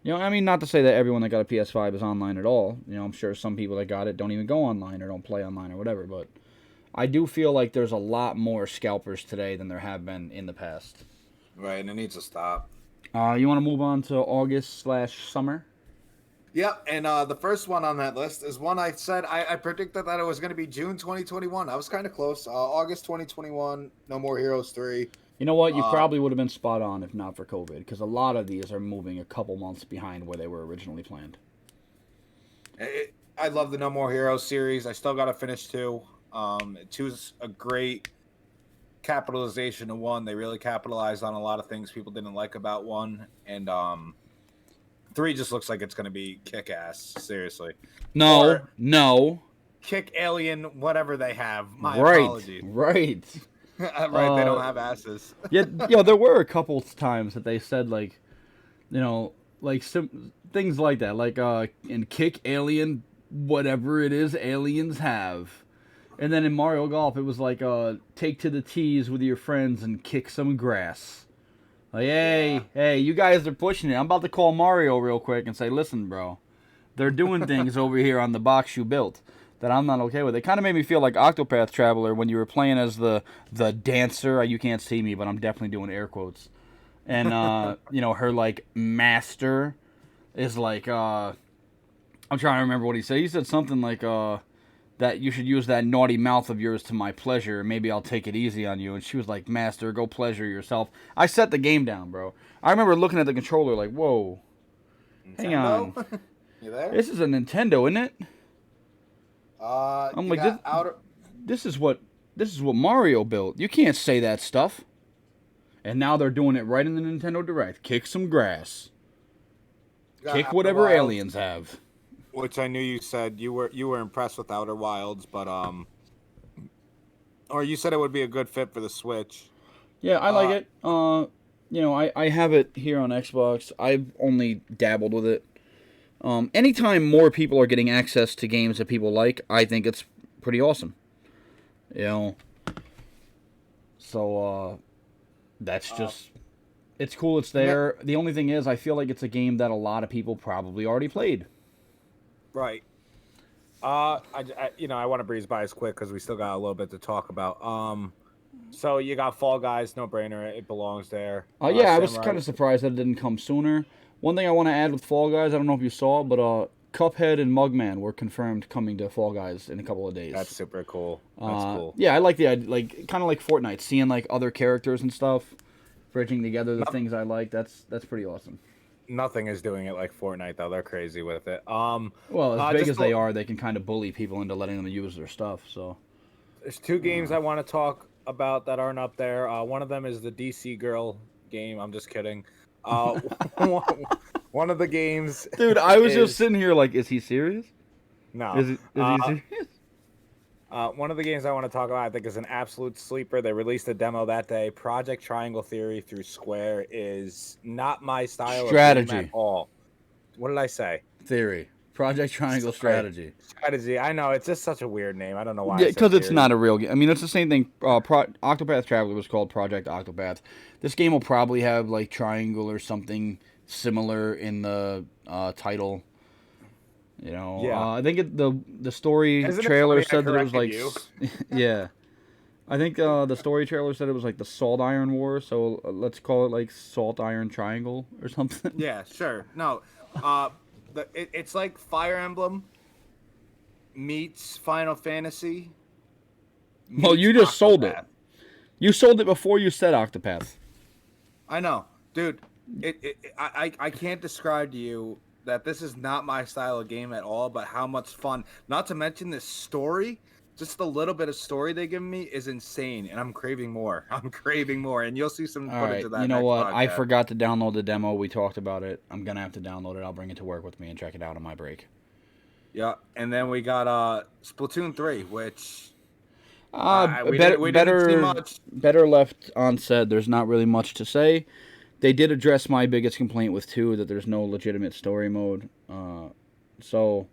I mean, not to say that everyone that got a PS5 is online at all. I'm sure some people that got it don't even go online or don't play online or whatever. But I do feel like there's a lot more scalpers today than there have been in the past. Right, and it needs to stop. You want to move on to August/summer? Yep, and the first one on that list is one I said I predicted that it was going to be June 2021. I was kind of close. August 2021, No More Heroes 3. You know what? You probably would have been spot on if not for COVID, because a lot of these are moving a couple months behind where they were originally planned. I love the No More Heroes series. I still got to finish 2. 2's a great capitalization of 1. They really capitalized on a lot of things people didn't like about 1, and 3 just looks like it's going to be kick-ass, seriously. No. Kick alien, whatever they have. My right, apologies. Right. Right, they don't have asses. Yeah, there were a couple times that they said, like, things like that. Like, in kick alien, whatever it is aliens have. And then in Mario Golf, it was like, take to the tees with your friends and kick some grass. Like, hey, you guys are pushing it. I'm about to call Mario real quick and say, listen, bro, they're doing things over here on the box you built that I'm not okay with. It kind of made me feel like Octopath Traveler when you were playing as the dancer. You can't see me, but I'm definitely doing air quotes. And, her, like, master is like, I'm trying to remember what he said. He said something like, that you should use that naughty mouth of yours to my pleasure. Maybe I'll take it easy on you. And she was like, master, go pleasure yourself. I set the game down, bro. I remember looking at the controller like, whoa. Nintendo? Hang on. You there? This is a Nintendo, isn't it? I'm like, this is what Mario built. You can't say that stuff. And now they're doing it right in the Nintendo Direct. Kick some grass. Kick whatever aliens have. Which I knew you said you were impressed with Outer Wilds, but or you said it would be a good fit for the Switch. Yeah, I like it. I have it here on Xbox. I've only dabbled with it. Anytime more people are getting access to games that people like, I think it's pretty awesome. So that's just, it's cool it's there. The only thing is, I feel like it's a game that a lot of people probably already played. Right. I want to breeze by as quick because we still got a little bit to talk about. So you got Fall Guys, no brainer. It belongs there. I was kind of surprised that it didn't come sooner. One thing I want to add with Fall Guys, I don't know if you saw, but Cuphead and Mugman were confirmed coming to Fall Guys in a couple of days. That's super cool. That's cool. Yeah, I like the idea, like kind of like Fortnite, seeing like other characters and stuff, bridging together the things I like. That's pretty awesome. Nothing is doing it like Fortnite though. They're crazy with it. Well, as big as they are, they can kind of bully people into letting them use their stuff. So there's 2 games I want to talk about that aren't up there. One of them is the DC Girl game. I'm just kidding. One of the games. Dude, I was just sitting here like, is he serious? No. Is he serious? One of the games I want to talk about, I think, is an absolute sleeper. They released a demo that day. Project Triangle Theory through Square is not my style Strategy. of game at all. What did I say? Theory. Project Triangle Strategy. Strategy. I know. It's just such a weird name. I don't know why. Yeah, because it's not a real game. I mean, it's the same thing. Octopath Traveler was called Project Octopath. This game will probably have, like, Triangle or something similar in the title. I think the story trailer said that it was like, yeah. I think the story trailer said it was like the Salt Iron War, so let's call it like Salt Iron Triangle or something. Yeah, sure. No, it's like Fire Emblem meets Final Fantasy. Well, you just sold it. You sold it before you said Octopath. I know, dude. I can't describe to you that this is not my style of game at all, but how much fun. Not to mention this story, just a little bit of story they give me is insane, and I'm craving more. And you'll see some footage of that. You know what? Podcast. I forgot to download the demo. We talked about it. I'm going to have to download it. I'll bring it to work with me and check it out on my break. Yeah, and then we got Splatoon 3, which we didn't see Better much. better left unsaid. There's not really much to say. They did address my biggest complaint with 2, that there's no legitimate story mode. So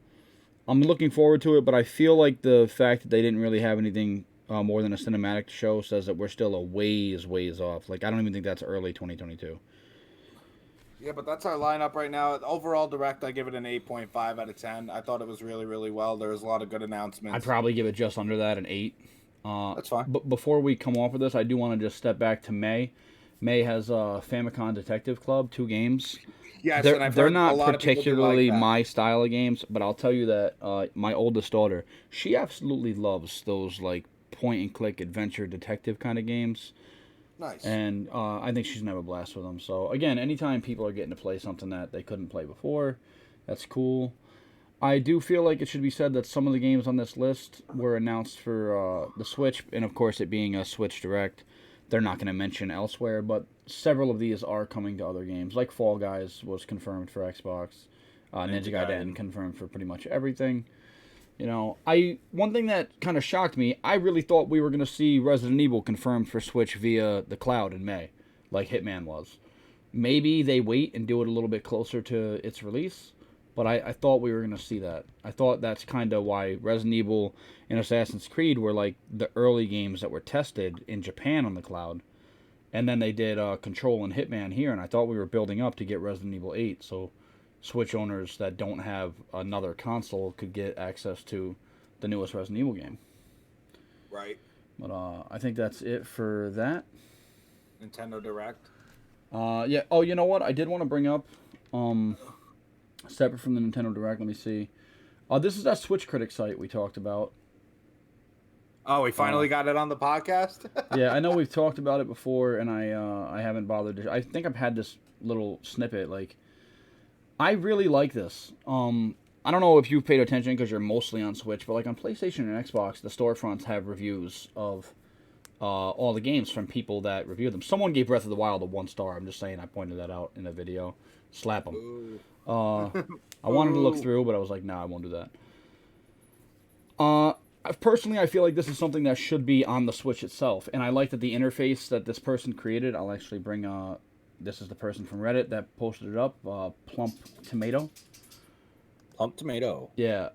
I'm looking forward to it, but I feel like the fact that they didn't really have anything more than a cinematic to show says that we're still a ways off. Like, I don't even think that's early 2022. Yeah, but that's our lineup right now. Overall direct, I give it an 8.5 out of 10. I thought it was really, really well. There was a lot of good announcements. I'd probably give it just under that, an 8. That's fine. But before we come off of this, I do want to just step back to May. May has Famicom Detective Club, 2 games. Yes, they're, and I've they're heard not a lot particularly of people do like that. my style of games, but I'll tell you that my oldest daughter, she absolutely loves those like point and click adventure detective kind of games. Nice. And I think she's gonna have a blast with them. So again, anytime people are getting to play something that they couldn't play before, that's cool. I do feel like it should be said that some of the games on this list were announced for the Switch, and of course it being a Switch Direct, they're not going to mention elsewhere, but several of these are coming to other games. Like Fall Guys was confirmed for Xbox. Ninja Gaiden confirmed for pretty much everything. You know, one thing that kind of shocked me, I really thought we were going to see Resident Evil confirmed for Switch via the cloud in May, like Hitman was. Maybe they wait and do it a little bit closer to its release, but I thought we were going to see that. I thought that's kind of why Resident Evil and Assassin's Creed were like the early games that were tested in Japan on the cloud. And then they did Control and Hitman here, and I thought we were building up to get Resident Evil 8, so Switch owners that don't have another console could get access to the newest Resident Evil game. Right. But I think that's it for that. Nintendo Direct. Yeah. Oh, you know what? I did want to bring up, separate from the Nintendo Direct, let me see. This is that Switch Critic site we talked about. Oh, we finally got it on the podcast? Yeah, I know we've talked about it before, and I haven't bothered to... I think I've had this little snippet, like... I really like this. I don't know if you've paid attention because you're mostly on Switch, but like on PlayStation and Xbox, the storefronts have reviews of all the games from people that review them. Someone gave Breath of the Wild a 1 star. I'm just saying, I pointed that out in the video. Slap them. I wanted to look through, but I was like, nah, I won't do that. Personally, I feel like this is something that should be on the Switch itself, and I like that the interface that this person created, I'll actually bring... this is the person from Reddit that posted it up, Plump Tomato. Plump Tomato. Yeah,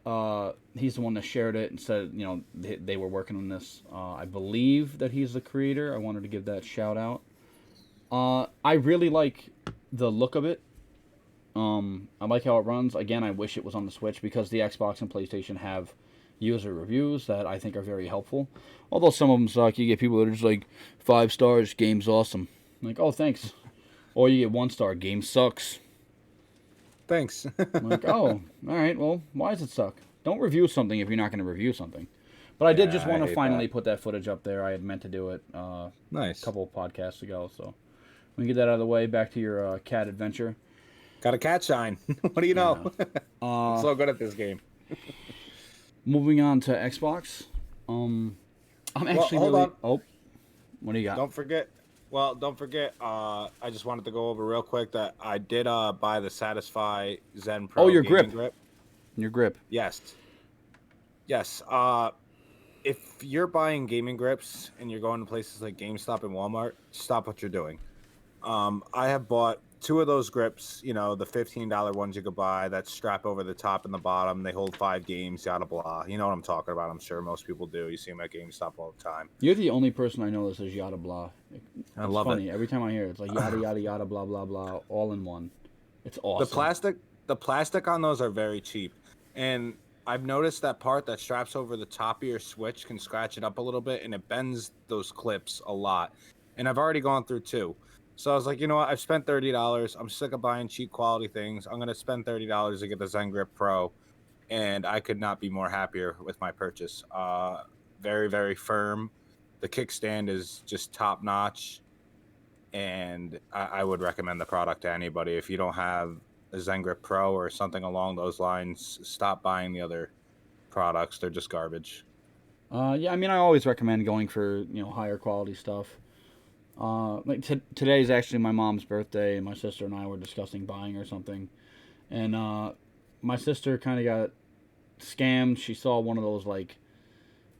he's the one that shared it and said, you know, they were working on this. I believe that he's the creator. I wanted to give that shout out. I really like the look of it. I like how it runs. Again, I wish it was on the Switch because the Xbox and PlayStation have user reviews that I think are very helpful. Although some of them suck. You get people that are just like, 5 stars, game's awesome. I'm like, oh, thanks. Or you get 1 star, game sucks. Thanks. I'm like, oh, all right, well, why does it suck? Don't review something if you're not going to review something. But I did just want to finally put that footage up there. I had meant to do it nice. A couple of podcasts ago, so we can get that out of the way. Back to your cat adventure. Got a cat shine. What do you know? I'm so good at this game. Moving on to Xbox. I'm actually hold on. Oh, what do you got? Don't forget. I just wanted to go over real quick that I did buy the Satisfy Zen Pro. Oh, your grip. Your grip. Yes. If you're buying gaming grips and you're going to places like GameStop and Walmart, stop what you're doing. I have bought 2 of those grips, you know, the $15 ones you could buy that strap over the top and the bottom. They hold 5 games, yada blah. You know what I'm talking about. I'm sure most people do. You see them at GameStop all the time. You're the only person I know that says yada blah. I love funny. it. Every time I hear it, it's like yada yada yada blah blah blah all in one. It's awesome. The plastic on those are very cheap. And I've noticed that part that straps over the top of your Switch can scratch it up a little bit, and it bends those clips a lot. And I've already gone through 2. So I was like, you know what? I've spent $30. I'm sick of buying cheap quality things. I'm going to spend $30 to get the Zen Grip Pro. And I could not be more happier with my purchase. Very, very firm. The kickstand is just top notch. And I would recommend the product to anybody. If you don't have a Zen Grip Pro or something along those lines, stop buying the other products. They're just garbage. Yeah, I mean, I always recommend going for, you know, higher quality stuff. Like today is actually my mom's birthday, and my sister and I were discussing buying or something, and my sister kind of got scammed. She saw one of those like,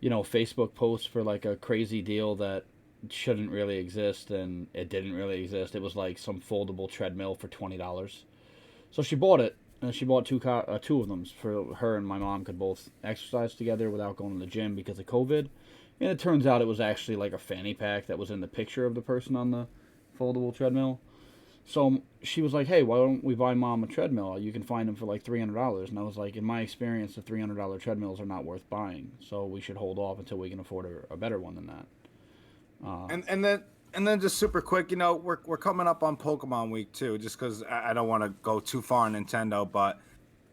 Facebook posts for like a crazy deal that shouldn't really exist, and it didn't really exist. It was like some foldable treadmill for $20. So she bought it, and she bought two of them for her and my mom could both exercise together without going to the gym because of COVID. And it turns out it was actually like a fanny pack that was in the picture of the person on the foldable treadmill. So she was like, "Hey, why don't we buy Mom a treadmill? You can find them for like $300." And I was like, "In my experience, the $300 treadmills are not worth buying. So we should hold off until we can afford a better one than that." And then just super quick, we're coming up on Pokemon Week too, just because I don't want to go too far on Nintendo, but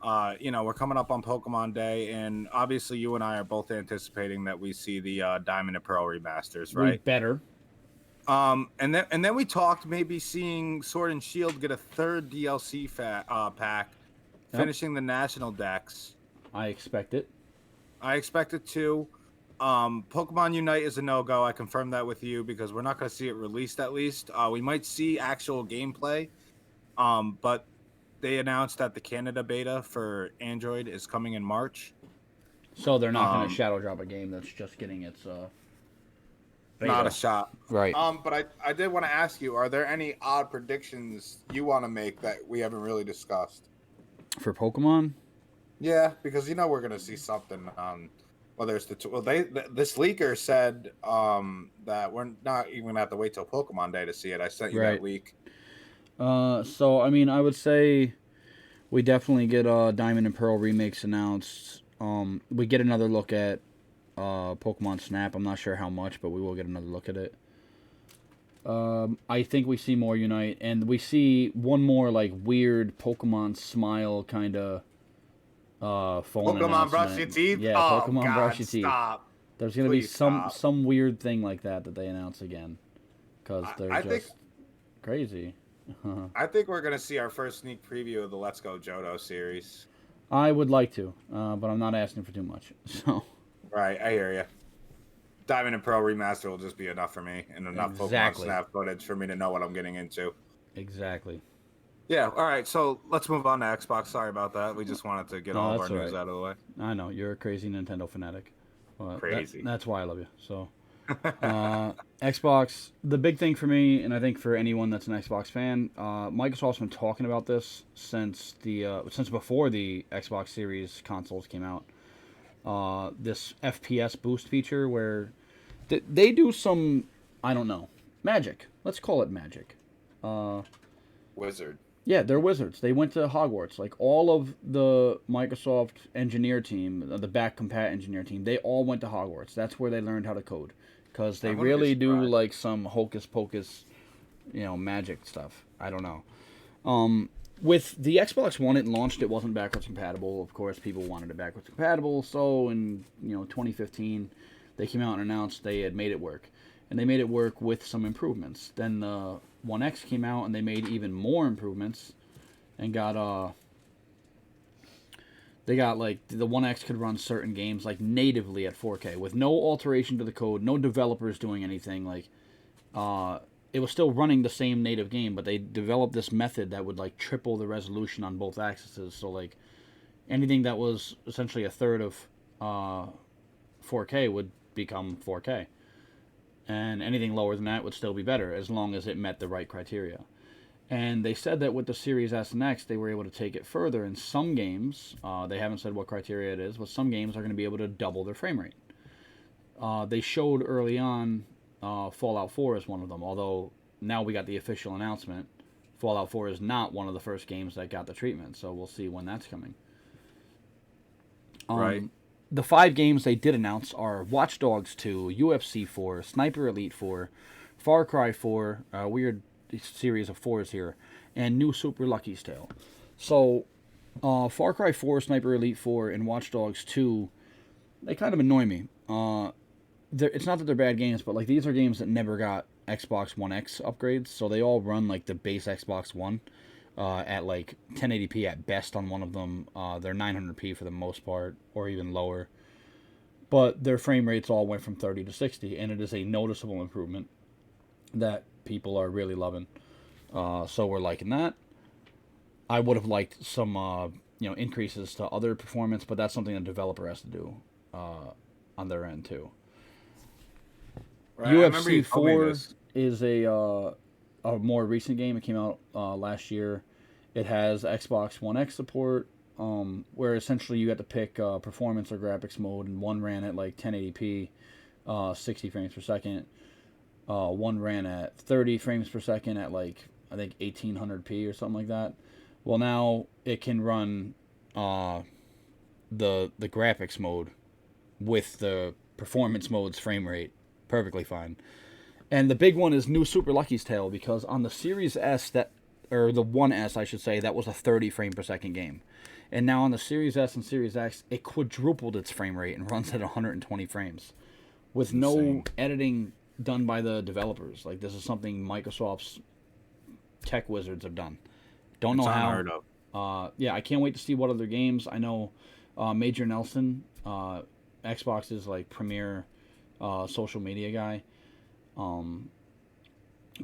we're coming up on Pokemon Day, and obviously you and I are both anticipating that we see the Diamond and Pearl remasters, right? We better. And then we talked maybe seeing Sword and Shield get a third DLC pack, finishing the national decks. I expect it. I expect it too. Pokemon Unite is a no-go. I confirmed that with you because we're not going to see it released at least. We might see actual gameplay, but they announced that the Canada beta for Android is coming in March. So they're not going to shadow drop a game that's just getting its beta. Not a shot. Right. But I did want to ask you, are there any odd predictions you want to make that we haven't really discussed? For Pokemon? Yeah, because we're going to see something on... Well, there's this leaker said that we're not even gonna have to wait till Pokemon Day to see it. I sent you that leak. So I mean, I would say we definitely get Diamond and Pearl remakes announced. We get another look at Pokemon Snap. I'm not sure how much, but we will get another look at it. I think we see more Unite, and we see one more like weird Pokemon Smile kind of. Pokemon brush your teeth. Yeah, Pokemon brush your teeth. Stop. There's gonna be some weird thing like that they announce again, because they're crazy. I think we're gonna see our first sneak preview of the Let's Go Johto series. I would like to, but I'm not asking for too much. So. Right, I hear you. Diamond and Pearl remaster will just be enough for me, and enough Pokemon Snap footage for me to know what I'm getting into. Exactly. Yeah, all right, so let's move on to Xbox. Sorry about that. We just wanted to get all of our news out of the way. I know, you're a crazy Nintendo fanatic. Crazy. That's why I love you. So, Xbox, the big thing for me, and I think for anyone that's an Xbox fan, Microsoft's been talking about this since before the Xbox Series consoles came out. This FPS boost feature where they do some, I don't know, magic. Let's call it magic. Wizard. Yeah, they're wizards. They went to Hogwarts. Like, all of the Microsoft engineer team, the back compat engineer team, they all went to Hogwarts. That's where they learned how to code. Because they really do, like, some hocus-pocus, magic stuff. I don't know. With the Xbox One, it launched, it wasn't backwards compatible. Of course, people wanted it backwards compatible. So, in, 2015, they came out and announced they had made it work. And they made it work with some improvements. Then the One X came out, and they made even more improvements, and they got like the One X could run certain games like natively at 4K with no alteration to the code, no developers doing anything. Like, it was still running the same native game, but they developed this method that would like triple the resolution on both axes. So like anything that was essentially a third of 4K would become 4K. And anything lower than that would still be better as long as it met the right criteria. And they said that with the Series S and X, they were able to take it further. In some games, they haven't said what criteria it is, but some games are going to be able to double their frame rate. They showed early on Fallout 4 is one of them, although now we got the official announcement. Fallout 4 is not one of the first games that got the treatment, so we'll see when that's coming. Right. The 5 games they did announce are Watch Dogs 2, UFC 4, Sniper Elite 4, Far Cry 4, a weird series of 4s here, and New Super Lucky's Tale. So, Far Cry 4, Sniper Elite 4, and Watch Dogs 2, they kind of annoy me. It's not that they're bad games, but like these are games that never got Xbox One X upgrades, so they all run like the base Xbox One. At like 1080p at best on one of them. They're 900p for the most part, or even lower. But their frame rates all went from 30 to 60, and it is a noticeable improvement that people are really loving. So we're liking that. I would have liked some, increases to other performance, but that's something the developer has to do on their end too. Right, UFC 4 is a more recent game. It came out last year. It has Xbox One X support, where essentially you got to pick performance or graphics mode, and one ran at like 1080p, 60 frames per second. One ran at 30 frames per second at like I think 1800p or something like that. Well, now it can run the graphics mode with the performance mode's frame rate perfectly fine. And the big one is new Super Lucky's Tale, because on the Series S or the 1S I should say, that was a 30 frame per second game. And now on the Series S and Series X, it quadrupled its frame rate and runs at 120 frames with no editing done by the developers. Like, this is something Microsoft's tech wizards have done. Don't know how. Unheard of. Yeah, I can't wait to see what other games. I know Major Nelson, Xbox's like premier social media guy,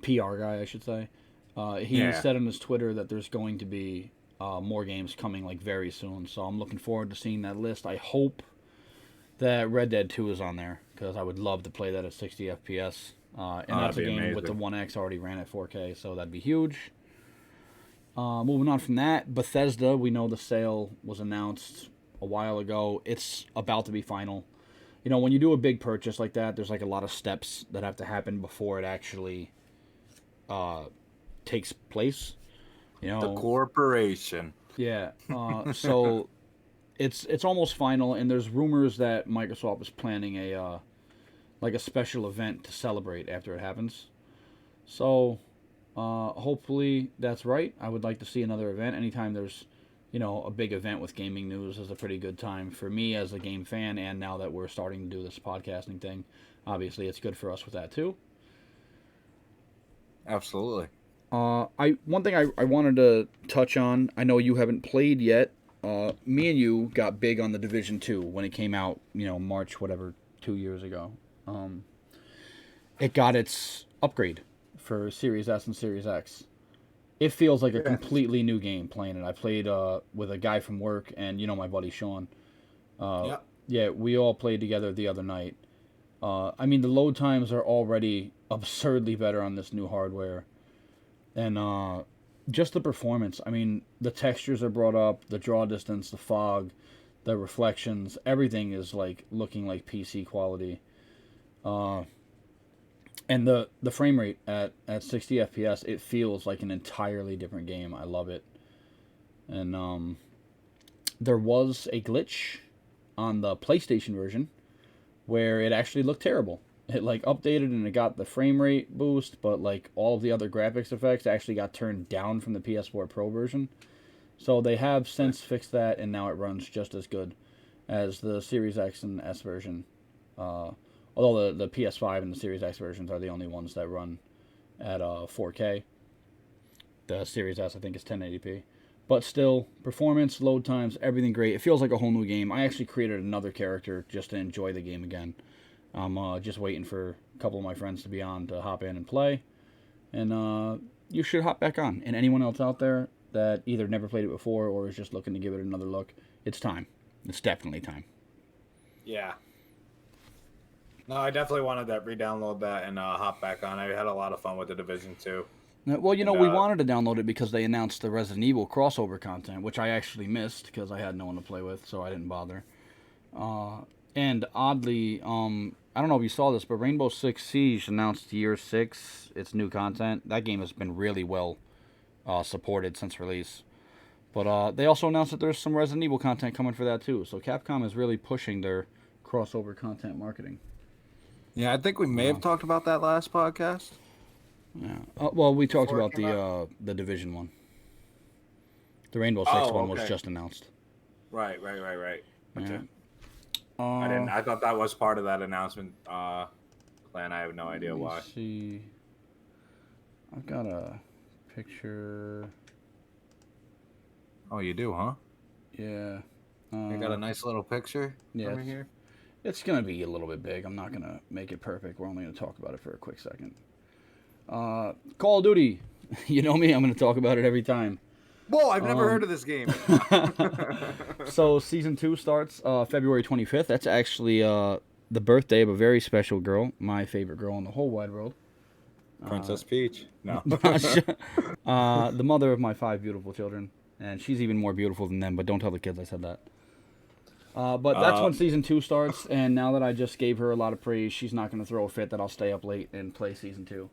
PR guy, I should say. He said on his Twitter that there's going to be more games coming like very soon. So I'm looking forward to seeing that list. I hope that Red Dead 2 is on there, because I would love to play that at 60 FPS. And that's a game with the One X already ran at 4K, so that'd be huge. Moving on from that, Bethesda, we know the sale was announced a while ago. It's about to be final. When you do a big purchase like that, there's like a lot of steps that have to happen before it actually takes place. The corporation. Yeah. So it's almost final, and there's rumors that Microsoft is planning a special event to celebrate after it happens. So hopefully that's right. I would like to see another event. Anytime there's a big event with gaming news is a pretty good time for me as a game fan, and now that we're starting to do this podcasting thing, obviously it's good for us with that too. Absolutely. One thing I wanted to touch on, I know you haven't played yet. Me and you got big on the Division 2 when it came out, March, 2 years ago. It got its upgrade for Series S and Series X. It feels like a completely new game playing it. I played with a guy from work and, my buddy Sean. Yeah, we all played together the other night. I mean, the load times are already absurdly better on this new hardware. And just the performance. I mean, the textures are brought up, the draw distance, the fog, the reflections. Everything is like looking like PC quality. And the frame rate at 60 FPS, it feels like an entirely different game. I love it. And there was a glitch on the PlayStation version where it actually looked terrible. It like updated and it got the frame rate boost, but like all of the other graphics effects actually got turned down from the PS4 Pro version. So they have since fixed that, and now it runs just as good as the Series X and S version. Although the PS5 and the Series X versions are the only ones that run at 4K. The Series S, I think, is 1080p. But still, performance, load times, everything great. It feels like a whole new game. I actually created another character just to enjoy the game again. I'm just waiting for a couple of my friends to be on to hop in and play. And you should hop back on. And anyone else out there that either never played it before or is just looking to give it another look, it's time. It's definitely time. Yeah. No, I definitely wanted to re-download that and hop back on. I had a lot of fun with the Division 2. Well, we wanted to download it because they announced the Resident Evil crossover content, which I actually missed because I had no one to play with, so I didn't bother. And oddly, I don't know if you saw this, but Rainbow Six Siege announced Year 6, its new content. That game has been really well supported since release. But they also announced that there's some Resident Evil content coming for that too. So Capcom is really pushing their crossover content marketing. Yeah, I think we may have talked about that last podcast. Yeah. Well, we talked about the Division one. The Rainbow Six one was just announced. Right. Yeah. Okay. I didn't. I thought that was part of that announcement plan. I have no idea why. Let's see. I've got a picture. Oh, you do, huh? Yeah. You got a nice little picture over here? It's going to be a little bit big. I'm not going to make it perfect. We're only going to talk about it for a quick second. Call of Duty. You know me. I'm going to talk about it every time. Whoa, I've never heard of this game. So season 2 starts February 25th. That's actually the birthday of a very special girl, my favorite girl in the whole wide world. Princess Peach. No. The mother of my 5 beautiful children, and she's even more beautiful than them. But don't tell the kids I said that. But that's when season 2 starts, and now that I just gave her a lot of praise, she's not going to throw a fit that I'll stay up late and play season 2.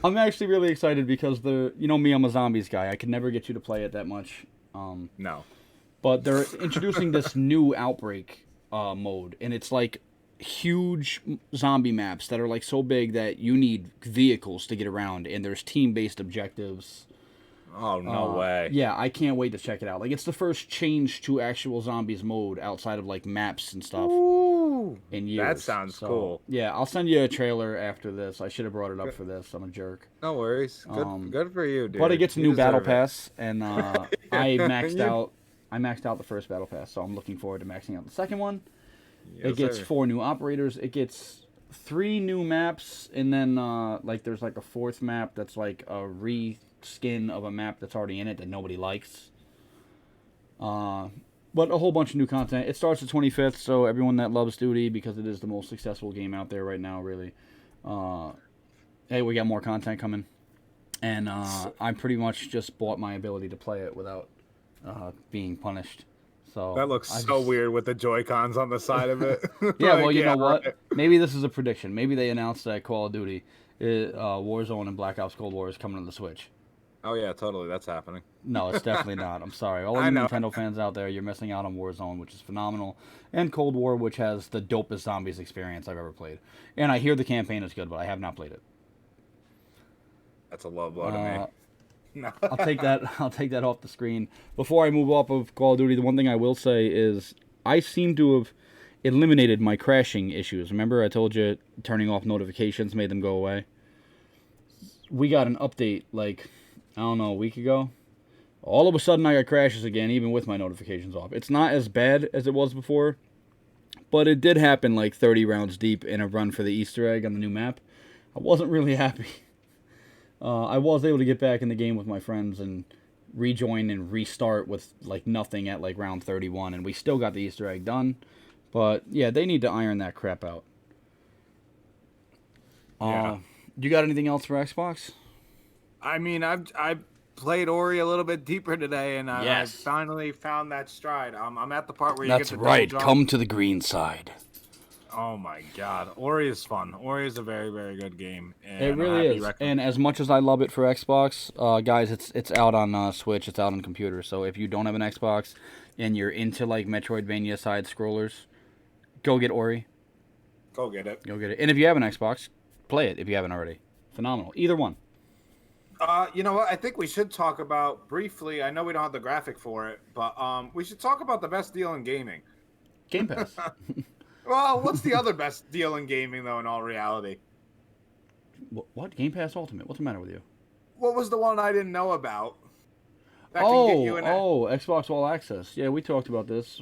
I'm actually really excited because me, I'm a zombies guy. I could never get you to play it that much. No. But they're introducing this new outbreak mode, and it's like huge zombie maps that are like so big that you need vehicles to get around, and there's team-based objectives. Oh, no way. Yeah, I can't wait to check it out. Like, it's the first change to actual zombies mode outside of, like, maps and stuff in years. That sounds cool. Yeah, I'll send you a trailer after this. I should have brought it up for this. I'm a jerk. No worries. Good for you, dude. But it gets a new battle pass, and I maxed out the first battle pass, so I'm looking forward to maxing out the second one. Yes, it gets sir. 4 new operators. It gets 3 new maps, and then, there's, like, a 4th map that's, like, a reskin of a map that's already in it that nobody likes. But a whole bunch of new content. It starts the 25th, so everyone that loves Duty, because it is the most successful game out there right now, really. Hey, we got more content coming. And I pretty much just bought my ability to play it without being punished. So that looks so weird with the Joy-Cons on the side of it. Yeah, well, you know what? Right. Maybe this is a prediction. Maybe they announced that Call of Duty, Warzone and Black Ops Cold War is coming to the Switch. Oh, yeah, totally. That's happening. No, it's definitely not. I'm sorry. All of you Nintendo fans out there, you're missing out on Warzone, which is phenomenal, and Cold War, which has the dopest zombies experience I've ever played. And I hear the campaign is good, but I have not played it. That's a low blow to me. No. I'll take that off the screen. Before I move off of Call of Duty, the one thing I will say is I seem to have eliminated my crashing issues. Remember I told you turning off notifications made them go away? We got an update, like, I don't know, a week ago. All of a sudden I got crashes again, even with my notifications off. It's not as bad as it was before, but it did happen like 30 rounds deep in a run for the Easter egg on the new map. I wasn't really happy. I was able to get back in the game with my friends and rejoin and restart with like nothing at like round 31, and we still got the Easter egg done. But yeah, they need to iron that crap out. You got anything else for Xbox? I mean, I played Ori a little bit deeper today, and I finally found that stride. I'm at the part where you get the right. Come to the green side. Oh my God, Ori is fun. Ori is a very, very good game. And it really is. And as much as I love it for Xbox, guys, it's out on Switch. It's out on computer. So if you don't have an Xbox and you're into like Metroidvania side scrollers, go get Ori. Go get it. Go get it. And if you have an Xbox, play it if you haven't already. Phenomenal. Either one. You know what? I think we should talk about briefly. I know we don't have the graphic for it, but we should talk about the best deal in gaming. Game Pass. Well, what's the other best deal in gaming, though, in all reality? What? Game Pass Ultimate? What's the matter with you? What was the one I didn't know about? That can get you Xbox All Access. Yeah, we talked about this.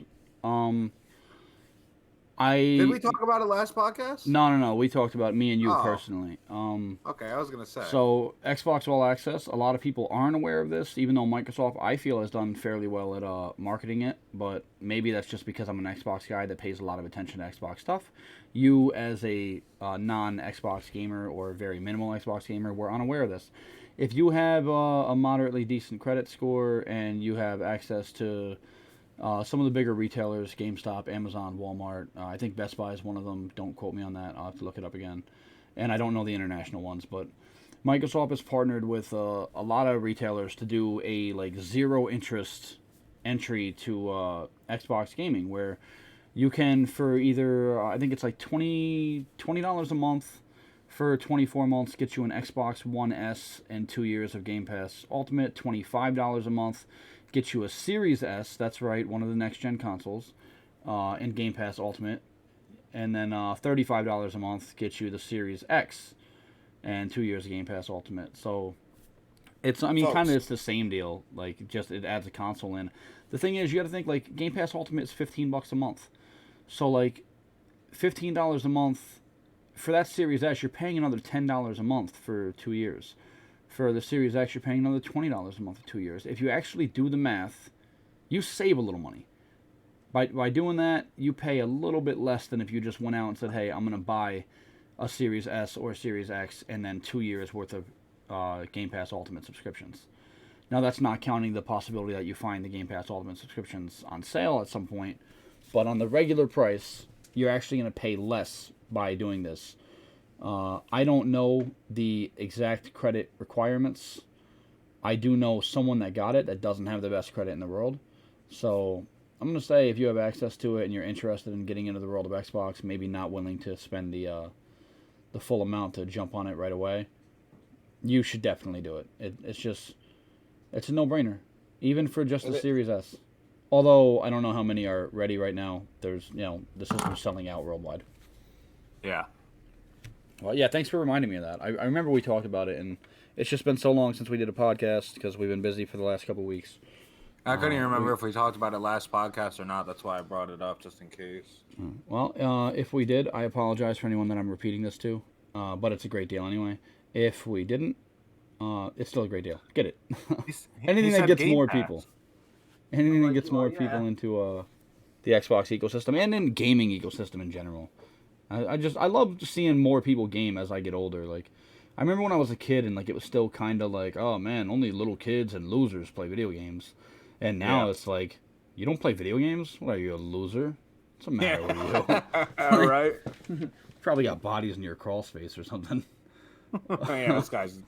Did we talk about it last podcast? No. We talked about me and you personally. Okay, I was going to say. So, Xbox All Access, a lot of people aren't aware of this, even though Microsoft, I feel, has done fairly well at marketing it, but maybe that's just because I'm an Xbox guy that pays a lot of attention to Xbox stuff. You, as a non-Xbox gamer or very minimal Xbox gamer, were unaware of this. If you have a moderately decent credit score and you have access to some of the bigger retailers, GameStop, Amazon, Walmart, I think Best Buy is one of them. Don't quote me on that. I'll have to look it up again. And I don't know the international ones, but Microsoft has partnered with a lot of retailers to do a like zero interest entry to Xbox gaming, where you can, for either I think it's like $20 a month for 24 months, get you an Xbox One S and 2 years of Game Pass Ultimate. $25 a month get you a Series S, that's right, one of the next-gen consoles, and Game Pass Ultimate. And then $35 a month gets you the Series X and 2 years of Game Pass Ultimate. So, it's kind of it's the same deal. Like, just it adds a console in. The thing is, you got to think, like, Game Pass Ultimate is $15 a month. So, like, $15 a month, for that Series S, you're paying another $10 a month for 2 years. For the Series X, you're paying another $20 a month for 2 years. If you actually do the math, you save a little money. By doing that, you pay a little bit less than if you just went out and said, hey, I'm going to buy a Series S or a Series X and then 2 years worth of Game Pass Ultimate subscriptions. Now, that's not counting the possibility that you find the Game Pass Ultimate subscriptions on sale at some point. But on the regular price, you're actually going to pay less by doing this. I don't know the exact credit requirements. I do know someone that got it that doesn't have the best credit in the world. So I'm going to say if you have access to it and you're interested in getting into the world of Xbox, maybe not willing to spend the full amount to jump on it right away, you should definitely do it. It's a no-brainer, even for just the Series S. Although I don't know how many are ready right now. There's, the system's selling out worldwide. Yeah. Well, yeah, thanks for reminding me of that. I remember we talked about it, and it's just been so long since we did a podcast because we've been busy for the last couple of weeks. I couldn't even remember if we talked about it last podcast or not. That's why I brought it up, just in case. Well, if we did, I apologize for anyone that I'm repeating this to, but it's a great deal anyway. If we didn't, it's still a great deal. Get it. Anything that gets more people. Anything that gets more people into the Xbox ecosystem and in gaming ecosystem in general. I love seeing more people game as I get older. Like, I remember when I was a kid and like it was still kind of like, oh man, only little kids and losers play video games. And now it's like, you don't play video games? What are you, a loser? What's the matter with you? All right. Probably got bodies in your crawl space or something. Yeah, this guy's.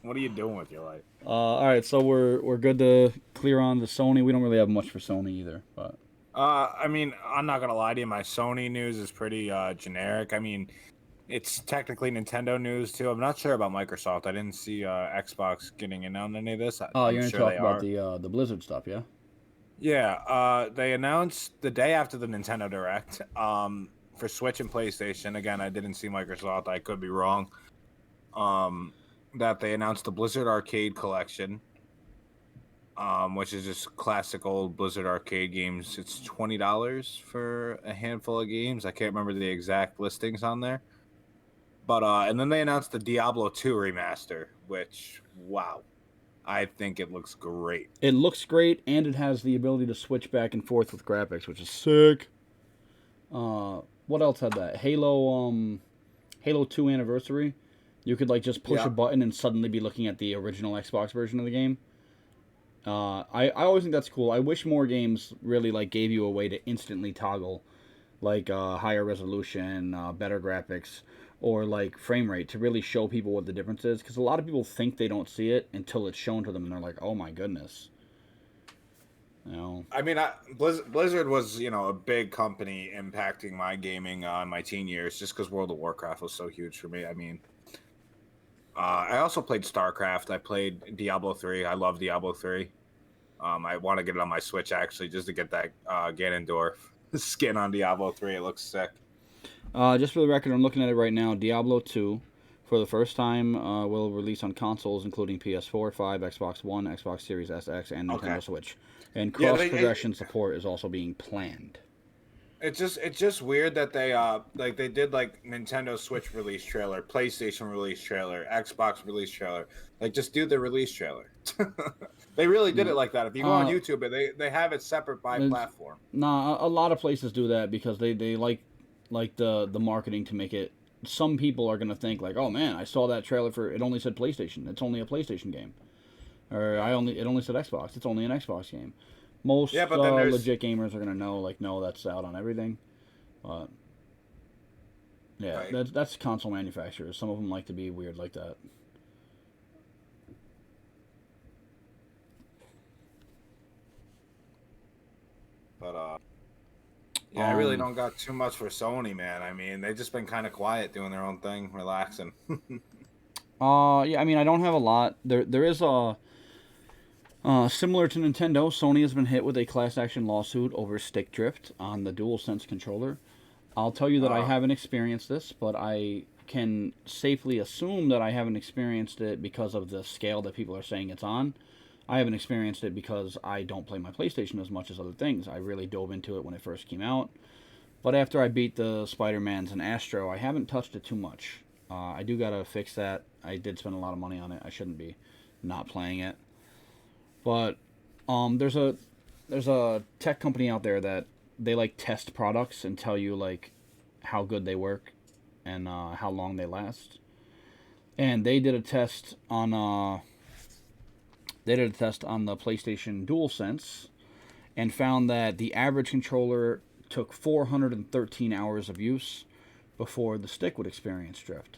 What are you doing with your life? All right, so we're good to clear on the Sony. We don't really have much for Sony either, but. I mean, I'm not gonna lie to you. My Sony news is pretty generic. I mean, it's technically Nintendo news too. I'm not sure about Microsoft. I didn't see Xbox getting in on any of this. Oh, you're gonna talk about the Blizzard stuff, yeah? Yeah. They announced the day after the Nintendo Direct. For Switch and PlayStation. Again, I didn't see Microsoft. I could be wrong. That they announced the Blizzard Arcade Collection. Which is just classic old Blizzard arcade games. It's $20 for a handful of games. I can't remember the exact listings on there. But and then they announced the Diablo 2 remaster, which, wow, I think it looks great. It looks great, and it has the ability to switch back and forth with graphics, which is sick. What else had that? Halo 2 Anniversary. You could like just push a button and suddenly be looking at the original Xbox version of the game. I always think that's cool. I wish more games really like gave you a way to instantly toggle, like higher resolution, better graphics, or like frame rate to really show people what the difference is. Because a lot of people think they don't see it until it's shown to them, and they're like, "Oh my goodness." I mean, Blizzard was a big company impacting my gaming in my teen years, just because World of Warcraft was so huge for me. I mean. I also played StarCraft. I played Diablo 3. I love Diablo 3. I want to get it on my Switch, actually, just to get that Ganondorf skin on Diablo 3. It looks sick. Just for the record, I'm looking at it right now. Diablo 2, for the first time, will release on consoles, including PS4, 5, Xbox One, Xbox Series SX, and Nintendo Switch. And cross-progression support is also being planned. It's just weird that they did like Nintendo Switch release trailer, PlayStation release trailer, Xbox release trailer. Like, just do the release trailer. They really did it like that. If you go on YouTube, they have it separate by platform. Nah, a lot of places do that because they like the marketing to make it. Some people are gonna think like, oh man, I saw that trailer for it only said PlayStation. It's only a PlayStation game, or it only said Xbox. It's only an Xbox game. Most legit gamers are gonna know, like, no, that's out on everything. But yeah, right. That's console manufacturers. Some of them like to be weird like that. But I really don't got too much for Sony, man. I mean, they've just been kind of quiet, doing their own thing, relaxing. Yeah, I mean, I don't have a lot. There is a. Similar to Nintendo, Sony has been hit with a class action lawsuit over stick drift on the DualSense controller. I'll tell you that I haven't experienced this, but I can safely assume that I haven't experienced it because of the scale that people are saying it's on. I haven't experienced it because I don't play my PlayStation as much as other things. I really dove into it when it first came out. But after I beat the Spider-Mans and Astro, I haven't touched it too much. I do gotta fix that. I did spend a lot of money on it. I shouldn't be not playing it. But there's a tech company out there that they like test products and tell you like how good they work and how long they last. And they did a test on the PlayStation DualSense and found that the average controller took 413 hours of use before the stick would experience drift.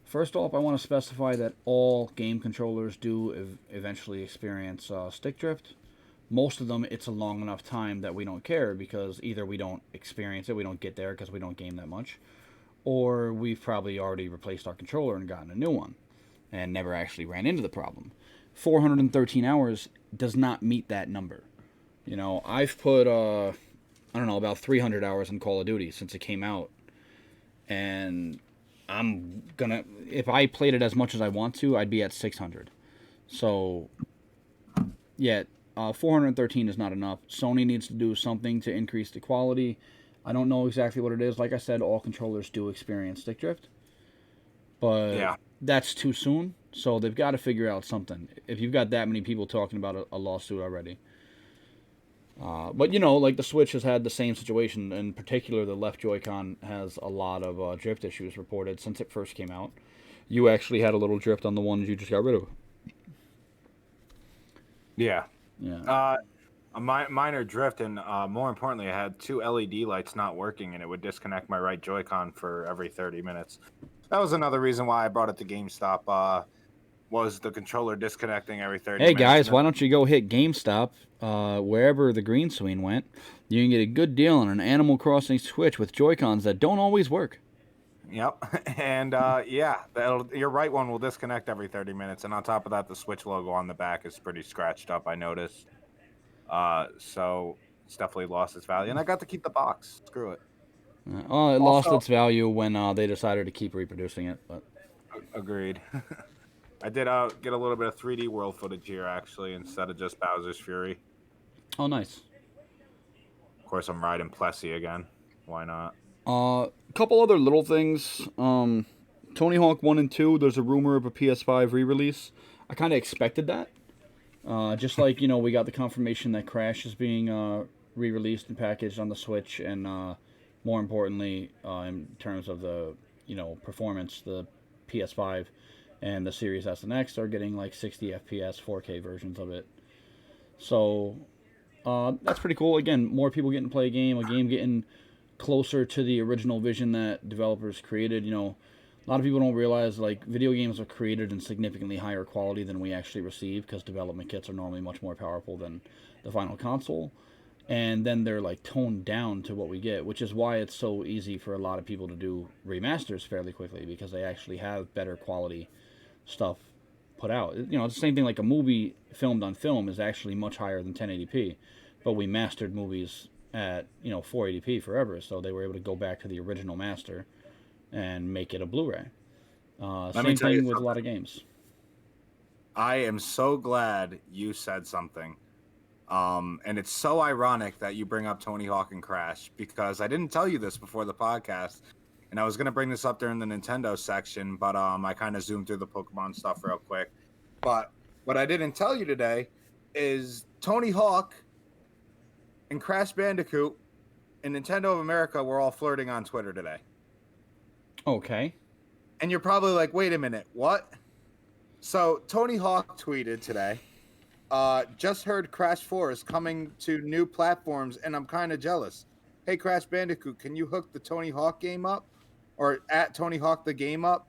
First off, I want to specify that all game controllers do eventually experience stick drift. Most of them, it's a long enough time that we don't care because either we don't experience it, we don't get there because we don't game that much, or we've probably already replaced our controller and gotten a new one and never actually ran into the problem. 413 hours does not meet that number. You know, I've put, about 300 hours in Call of Duty since it came out. And if I played it as much as I want to, I'd be at 600. So, yeah, 413 is not enough. Sony needs to do something to increase the quality. I don't know exactly what it is. Like I said, all controllers do experience stick drift. But that's too soon. So they've got to figure out something. If you've got that many people talking about a lawsuit already. But, you know, like the Switch has had the same situation. In particular, the left Joy-Con has a lot of drift issues reported since it first came out. You actually had a little drift on the ones you just got rid of. Yeah. Yeah. A minor drift, and more importantly, I had 2 LED lights not working, and it would disconnect my right Joy-Con for every 30 minutes. That was another reason why I brought it to GameStop, was the controller disconnecting every 30 minutes. Hey, guys, why don't you go hit GameStop, wherever the green screen went. You can get a good deal on an Animal Crossing Switch with Joy-Cons that don't always work. Yep, and your right one will disconnect every 30 minutes, and on top of that, the Switch logo on the back is pretty scratched up, I noticed. So it's definitely lost its value, and I got to keep the box. Screw it. It lost its value when they decided to keep reproducing it. But agreed. I did get a little bit of 3D world footage here, actually, instead of just Bowser's Fury. Oh, nice. Of course, I'm riding Plessy again. Why not? A couple other little things. Tony Hawk 1 and 2, there's a rumor of a PS5 re-release. I kind of expected that. Just like, you know, we got the confirmation that Crash is being re-released and packaged on the Switch, and more importantly, in terms of the, you know, performance, the PS5 and the Series S and X are getting like 60 FPS 4K versions of it. So that's pretty cool. Again, more people getting to play a game getting closer to the original vision that developers created. You know, a lot of people don't realize like video games are created in significantly higher quality than we actually receive because development kits are normally much more powerful than the final console. And then they're like toned down to what we get, which is why it's so easy for a lot of people to do remasters fairly quickly because they actually have better quality stuff put out. You know, it's the same thing like a movie filmed on film is actually much higher than 1080p, but we mastered movies at, you know, 480p forever, so they were able to go back to the original master and make it a Blu-ray. Same thing with a lot of games. I am so glad you said something. And it's so ironic that you bring up Tony Hawk and Crash, because I didn't tell you this before the podcast, and I was going to bring this up during the Nintendo section, but I kind of zoomed through the Pokemon stuff real quick. But what I didn't tell you today is Tony Hawk and Crash Bandicoot and Nintendo of America were all flirting on Twitter today. Okay. And you're probably like, wait a minute, what? So Tony Hawk tweeted today, just heard Crash 4 is coming to new platforms, and I'm kind of jealous. Hey, Crash Bandicoot, can you hook the Tony Hawk game up? Or at Tony Hawk the game up?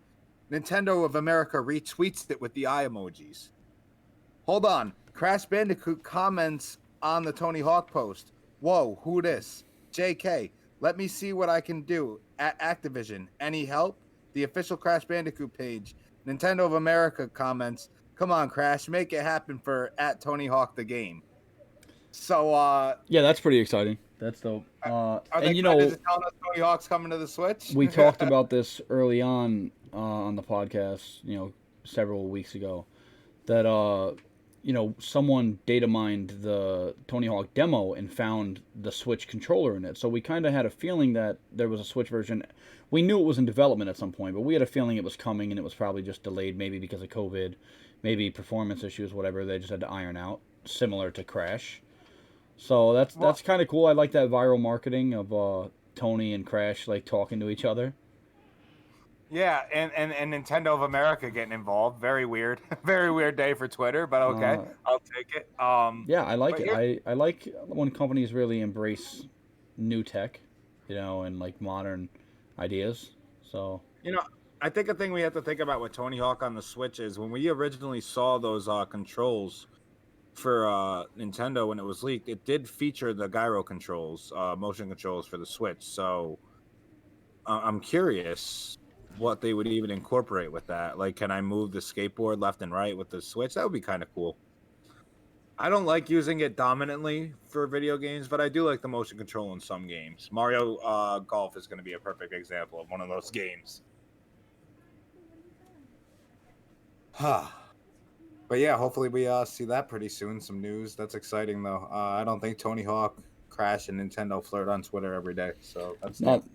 Nintendo of America retweets it with the eye emojis. Hold on. Crash Bandicoot comments on the Tony Hawk post. Whoa, who this? JK, let me see what I can do. At Activision, any help? The official Crash Bandicoot page. Nintendo of America comments, come on, Crash, make it happen for at Tony Hawk the game. So, yeah, that's pretty exciting. That's dope. and you know, telling us Tony Hawk's coming to the Switch? We talked about this early on the podcast, you know, several weeks ago, that someone data mined the Tony Hawk demo and found the Switch controller in it. So we kind of had a feeling that there was a Switch version. We knew it was in development at some point, but we had a feeling it was coming and it was probably just delayed, maybe because of COVID, maybe performance issues, whatever. They just had to iron out, similar to Crash. So that's kind of cool. I like that viral marketing of Tony and Crash like talking to each other. Yeah, and Nintendo of America getting involved. Very weird. Very weird day for Twitter, but okay. I'll take it. Yeah, I like it. I like when companies really embrace new tech, and like modern ideas. So, I think a thing we have to think about with Tony Hawk on the Switch is when we originally saw those controls for Nintendo when it was leaked, it did feature the gyro controls, motion controls for the Switch. So I'm curious what they would even incorporate with that. Like, can I move the skateboard left and right with the Switch? That would be kind of cool. I don't like using it dominantly for video games, but I do like the motion control in some games. Mario Golf is going to be a perfect example of one of those games. But yeah, hopefully we see that pretty soon. Some news. That's exciting, though. I don't think Tony Hawk, Crash, and Nintendo flirt on Twitter every day, so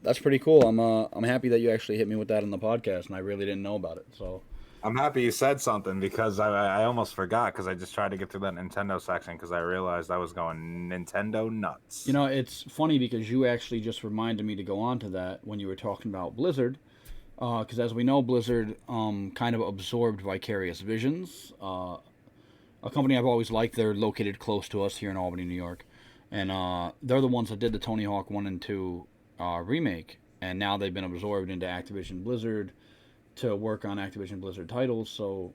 that's pretty cool. I'm happy that you actually hit me with that in the podcast, and I really didn't know about it. So I'm happy you said something because I almost forgot because I just tried to get through that Nintendo section because I realized I was going Nintendo nuts. It's funny because you actually just reminded me to go on to that when you were talking about Blizzard. Because as we know, Blizzard kind of absorbed Vicarious Visions, a company I've always liked. They're located close to us here in Albany, New York. And they're the ones that did the Tony Hawk 1 and 2 remake. And now they've been absorbed into Activision Blizzard to work on Activision Blizzard titles. So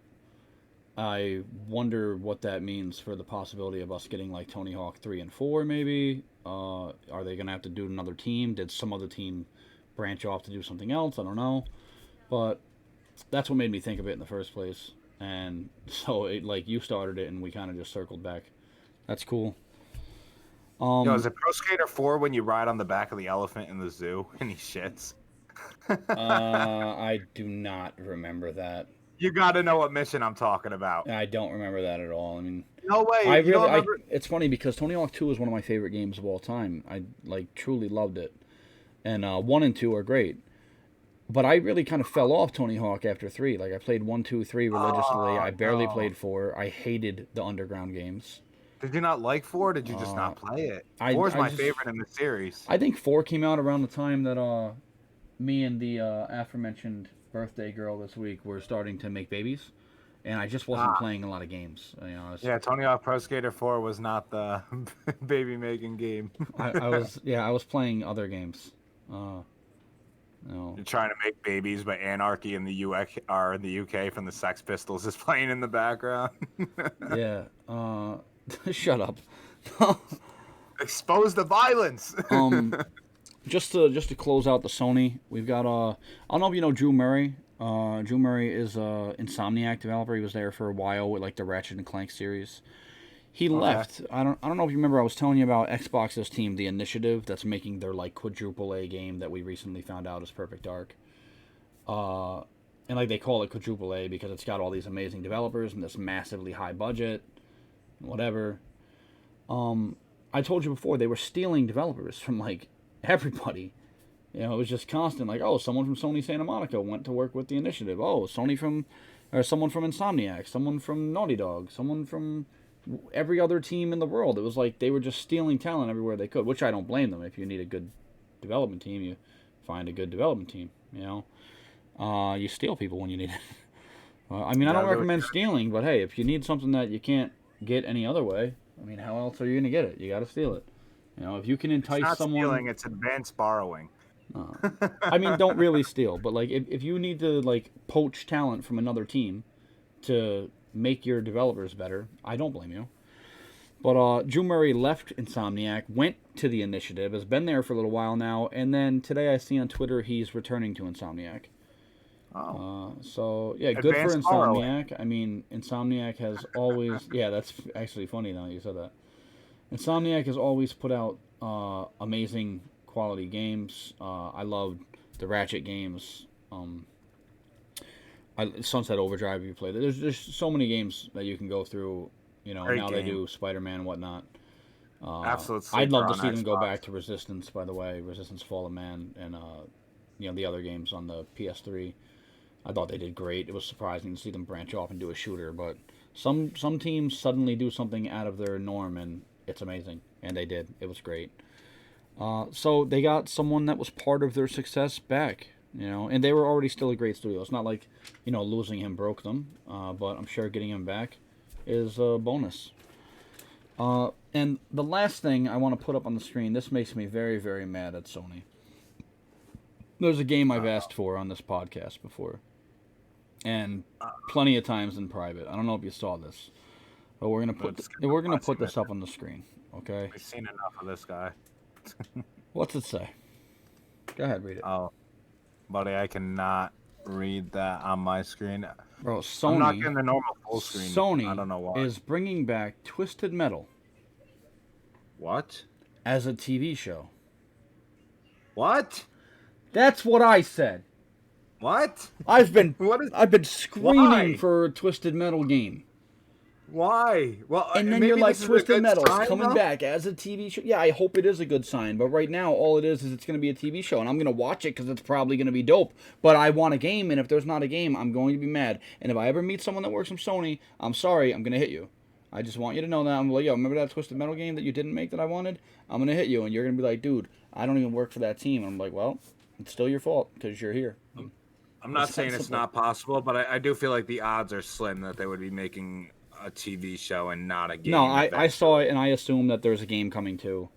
I wonder what that means for the possibility of us getting like Tony Hawk 3 and 4 maybe. Are they going to have to do another team? Did some other team branch off to do something else? I don't know. But that's what made me think of it in the first place. And so you started it and we kind of just circled back. That's cool. Is it Pro Skater 4 when you ride on the back of the elephant in the zoo and he shits? I do not remember that. You got to know what mission I'm talking about. I don't remember that at all. I mean, no way. It's funny because Tony Hawk 2 is one of my favorite games of all time. I truly loved it, and 1 and 2 are great. But I really kind of fell off Tony Hawk after 3. Like I played 1, 2, 3 religiously. I barely played 4. I hated the underground games. Did you not like 4? Or did you just not play it? 4 is my favorite in the series. I think 4 came out around the time that me and the aforementioned birthday girl this week were starting to make babies, and I just wasn't playing a lot of games. Yeah, Tony Hawk Pro Skater 4 was not the baby making game. I was playing other games. You're trying to make babies, but Anarchy in the UK from the Sex Pistols is playing in the background. Yeah. Shut up. Expose the violence. Just to close out the Sony, we've got I don't know if you know Drew Murray. Drew Murray is a Insomniac developer. He was there for a while with like the Ratchet and Clank series. He left. I don't know if you remember. I was telling you about Xbox's team, The Initiative, that's making their like quadruple A game that we recently found out is Perfect Dark. And like they call it quadruple A because it's got all these amazing developers and this massively high budget, whatever. I told you before they were stealing developers from like everybody. It was just constant. Like, oh, someone from Sony Santa Monica went to work with The Initiative. Oh, someone from Insomniac, someone from Naughty Dog, someone from every other team in the world. It was like they were just stealing talent everywhere they could, which I don't blame them. If you need a good development team, you find a good development team. You steal people when you need it. I don't recommend stealing, but hey, if you need something that you can't get any other way, how else are you going to get it? You got to steal it. If you can entice it's not someone... stealing, it's advanced borrowing. Don't really steal, but like if you need to like poach talent from another team to make your developers better, I don't blame you. But Drew Murray left Insomniac, went to The Initiative, has been there for a little while now, and then today I see on Twitter he's returning to Insomniac. So yeah, good for Insomniac. Insomniac has always... Yeah, that's actually funny now you said that. Insomniac has always put out amazing quality games. I loved the Ratchet games. Sunset Overdrive, you played. There's so many games that you can go through You know, Great now they game. do Spider-Man and whatnot. Absolute I'd love to sleeper see on them go Xbox. back to Resistance, by the way. Resistance Fall of Man and, you know, the other games on the PS3. I thought they did great. It was surprising to see them branch off and do a shooter, but some teams suddenly do something out of their norm, and it's amazing. And they did. It was great. So they got someone that was part of their success back, you know, and they were already still a great studio. It's not like, you know, losing him broke them, but I'm sure getting him back is a bonus. And the last thing I want to put up on the screen, this makes me very, very mad at Sony. There's a game I've asked for on this podcast before, and plenty of times in private. I don't know if you saw this, but we're gonna put this up on the screen. Okay. We've seen enough of this guy. What's it say? Go ahead, read it. Oh, buddy, I cannot read that on my screen. Bro, I'm not Sony. getting the normal full screen. Sony I don't know why. is bringing back Twisted Metal What? as a TV show. What? That's what I said. What? I've been screaming Why? for a Twisted Metal game. Why? Well, And then maybe you're like, this is a Twisted good Metal's sign, coming though? back as a TV show. Yeah, I hope it is a good sign. But right now, all it is it's going to be a TV show. And I'm going to watch it because it's probably going to be dope. But I want a game. And if there's not a game, I'm going to be mad. And if I ever meet someone that works from Sony, I'm sorry, I'm going to hit you. I just want you to know that. I'm like, yo, remember that Twisted Metal game that you didn't make that I wanted? I'm going to hit you. And you're going to be like, dude, I don't even work for that team. And I'm like, well, it's still your fault because you're here. I'm not It's saying that it's simple. not possible, but I do feel like the odds are slim that they would be making a TV show and not a game. No, I eventually. saw it and I assume that there's a game coming too.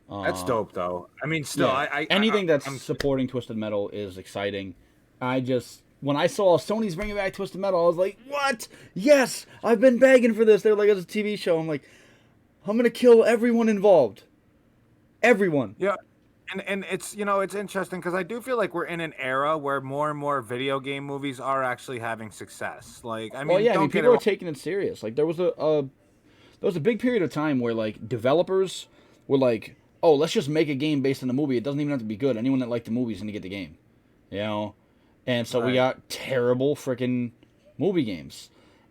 That's dope, though. I mean, still, Yeah. Anything that's I'm supporting Twisted Metal is exciting. When I saw Sony's bringing back Twisted Metal, I was like, what? Yes! I've been begging for this. They were like, it's a TV show. I'm like, I'm going to kill everyone involved. Everyone. Yeah, and it's it's interesting because I do feel like we're in an era where more and more video game movies are actually having success. Like, I mean, Well, yeah, I don't mean, get people it are taking it serious. Like, there was a big period of time where, like, developers were like, oh, let's just make a game based on the movie. It doesn't even have to be good. Anyone that liked the movie is going to get the game. You know? And so we Right. got terrible freaking movie games.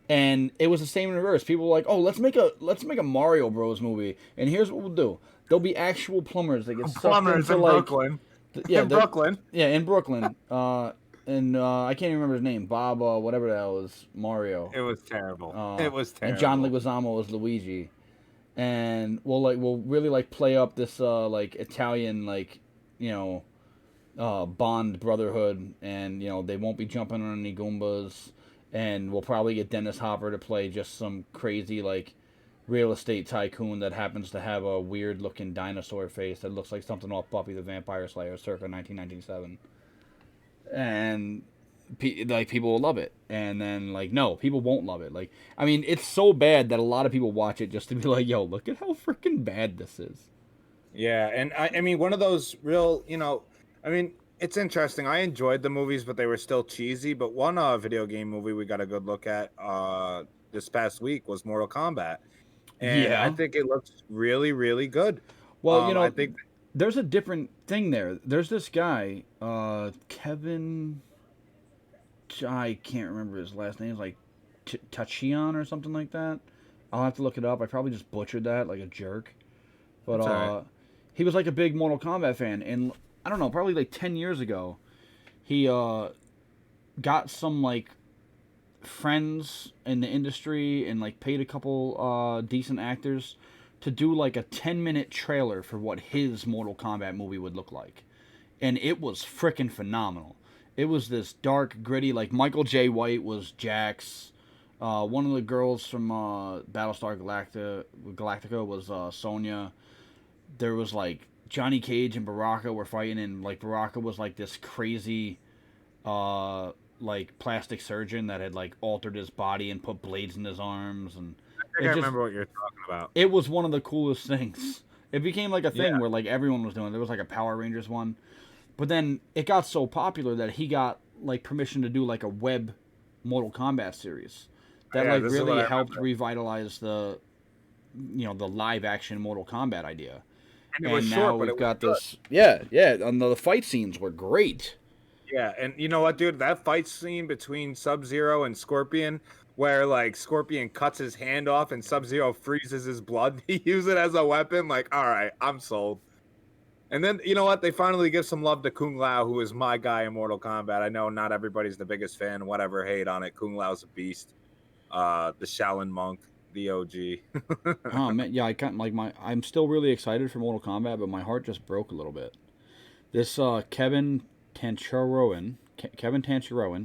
And it was the same in reverse. People were like, oh, let's make a Mario Bros. Movie. And here's what we'll do. There'll be actual plumbers that get sucked plumbers into, in like... Brooklyn. Yeah, in Brooklyn. Yeah, in Brooklyn. And I can't even remember his name. Bob, whatever the hell was Mario. It was terrible. It was terrible. And John Leguizamo was Luigi. And we'll really like play up this like Italian like, you know, Bond brotherhood, and you know they won't be jumping on any Goombas, and we'll probably get Dennis Hopper to play just some crazy like real estate tycoon that happens to have a weird looking dinosaur face that looks like something off Buffy the Vampire Slayer circa 1997. And like people will love it, and then like no, people won't love it. Like, I mean, it's so bad that a lot of people watch it just to be like, yo, look at how freaking bad this is. Yeah, and I mean, one of those real, I mean, it's interesting. I enjoyed the movies, but they were still cheesy. But one video game movie we got a good look at this past week was Mortal Kombat. And Yeah. I think it looks really, really good. Well, I think there's a different thing there. There's this guy, Kevin. I can't remember his last name. It's like Tachion or something like that. I'll have to look it up. I probably just butchered that like a jerk. But That's all right. he was like a big Mortal Kombat fan, and I don't know, probably like 10 years ago, he got some like friends in the industry and like paid a couple decent actors to do like a 10-minute trailer for what his Mortal Kombat movie would look like. And it was freaking phenomenal. It was this dark, gritty, like Michael J. White was Jax. One of the girls from Battlestar Galactica was Sonya. There was like Johnny Cage and Baraka were fighting, and like Baraka was like this crazy like plastic surgeon that had like altered his body and put blades in his arms, and I remember what you're talking about. it was one of the coolest things. It became like a thing Yeah. where like everyone was doing it. There was like a Power Rangers one. But then it got so popular that he got like permission to do like a web Mortal Kombat series that Yeah, like this is really what I helped remember. revitalize the the live action Mortal Kombat idea. And it was now short, but we've it was got good. this. Yeah, and the fight scenes were great. Yeah, and you know what, dude? That fight scene between Sub-Zero and Scorpion where like Scorpion cuts his hand off and Sub-Zero freezes his blood. He uses it as a weapon. Like, all right, I'm sold. And then you know what? They finally give some love to Kung Lao, who is my guy in Mortal Kombat. I know not everybody's the biggest fan. Whatever, hate on it. Kung Lao's a beast. The Shaolin monk, the OG. Oh man, yeah, I can't like my. I'm still really excited for Mortal Kombat, but my heart just broke a little bit. This Kevin Tancharoen,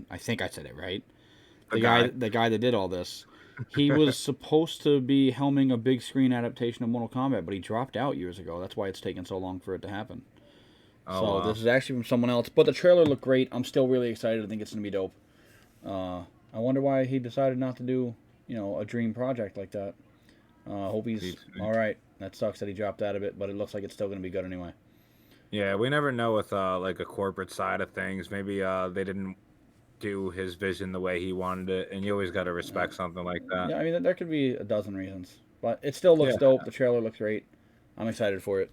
I think I said it right. The guy that did all this. He was supposed to be helming a big screen adaptation of Mortal Kombat, but he dropped out years ago. That's why it's taken so long for it to happen. Oh, So wow. this is actually from someone else, but the trailer looked great. I'm still really excited. I think it's gonna be dope. I wonder why he decided not to do, a dream project like that. Hope he's all right. That sucks that he dropped out of it, but it looks like it's still gonna be good anyway. Yeah, we never know with like a corporate side of things. Maybe they didn't do his vision the way he wanted it, and you always got to respect something like that. Yeah, I mean there could be a dozen reasons, but it still looks dope. The trailer looks great. I'm excited for it.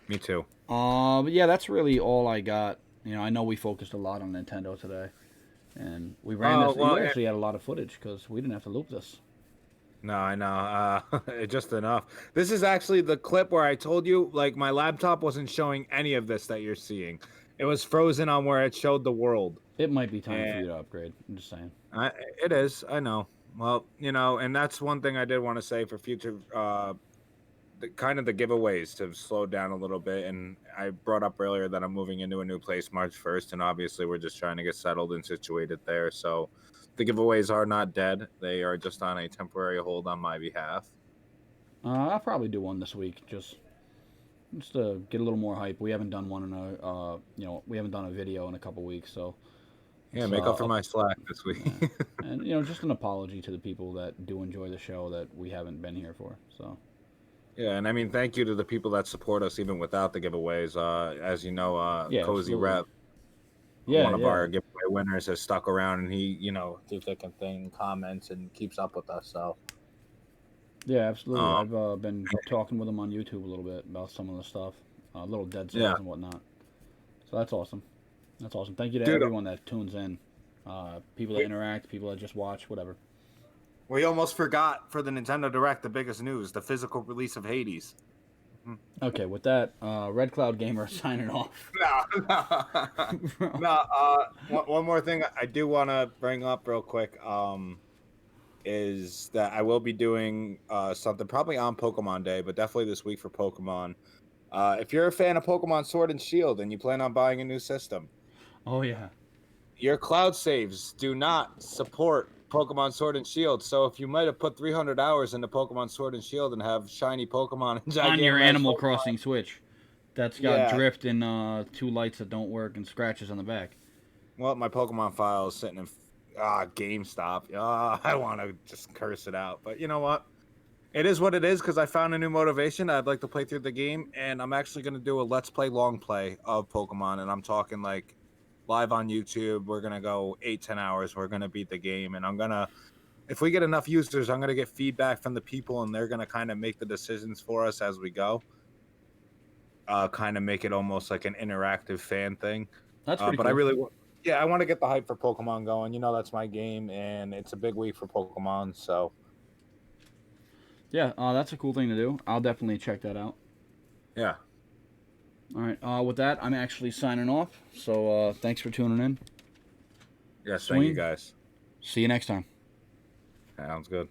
Me too. But yeah, that's really all I got. I know we focused a lot on Nintendo today, and we ran this. Well, we actually had a lot of footage because we didn't have to loop this. No, I know. Just enough. This is actually the clip where I told you, like, my laptop wasn't showing any of this that you're seeing. It was frozen on where it showed the world. It might be time for you to upgrade. I'm just saying. It is. I know. Well, and that's one thing I did want to say for future, the giveaways have slowed down a little bit. And I brought up earlier that I'm moving into a new place March 1st, and obviously we're just trying to get settled and situated there. So the giveaways are not dead. They are just on a temporary hold on my behalf. I'll probably do one this week, just to get a little more hype. We haven't done one in we haven't done a video in a couple weeks, so. Yeah, make up for my slack this week. Yeah. And just an apology to the people that do enjoy the show that we haven't been here for. So. Yeah, and I mean, thank you to the people that support us even without the giveaways. As you know, Yeah, Cozy absolutely. Rep, one of our giveaway winners, has stuck around, and he, through thick and thin, comments and keeps up with us. So. Yeah, absolutely. I've been talking with him on YouTube a little bit about some of the stuff, little dead cells and whatnot. So that's awesome. That's awesome. Thank you to everyone that tunes in, people that interact, people that just watch, whatever. We almost forgot for the Nintendo Direct the biggest news: the physical release of Hades. Okay, with that, Red Cloud Gamer signing off. No. One more thing I do want to bring up real quick. Is that I will be doing something probably on Pokemon Day, but definitely this week for Pokemon. If you're a fan of Pokemon Sword and Shield and you plan on buying a new system, oh yeah, your cloud saves do not support Pokemon Sword and Shield. So if you might have put 300 hours into Pokemon Sword and Shield and have shiny Pokemon on your Animal Crossing Switch, that's got drift and 2 lights that don't work and scratches on the back. Well, my Pokemon file is sitting in GameStop. I want to just curse it out, but you know what? It is what it is because I found a new motivation. I'd like to play through the game, and I'm actually going to do a Let's Play long play of Pokemon, and I'm talking like live on YouTube. We're going to go 8-10 hours. We're going to beat the game, and if we get enough users, I'm going to get feedback from the people, and they're going to kind of make the decisions for us as we go. Kind of make it almost like an interactive fan thing. That's pretty cool. I want to get the hype for Pokemon going. That's my game, and it's a big week for Pokemon, so. Yeah, that's a cool thing to do. I'll definitely check that out. Yeah. All right. With that, I'm actually signing off. So thanks for tuning in. Yes, thank you guys. See you next time. Sounds good.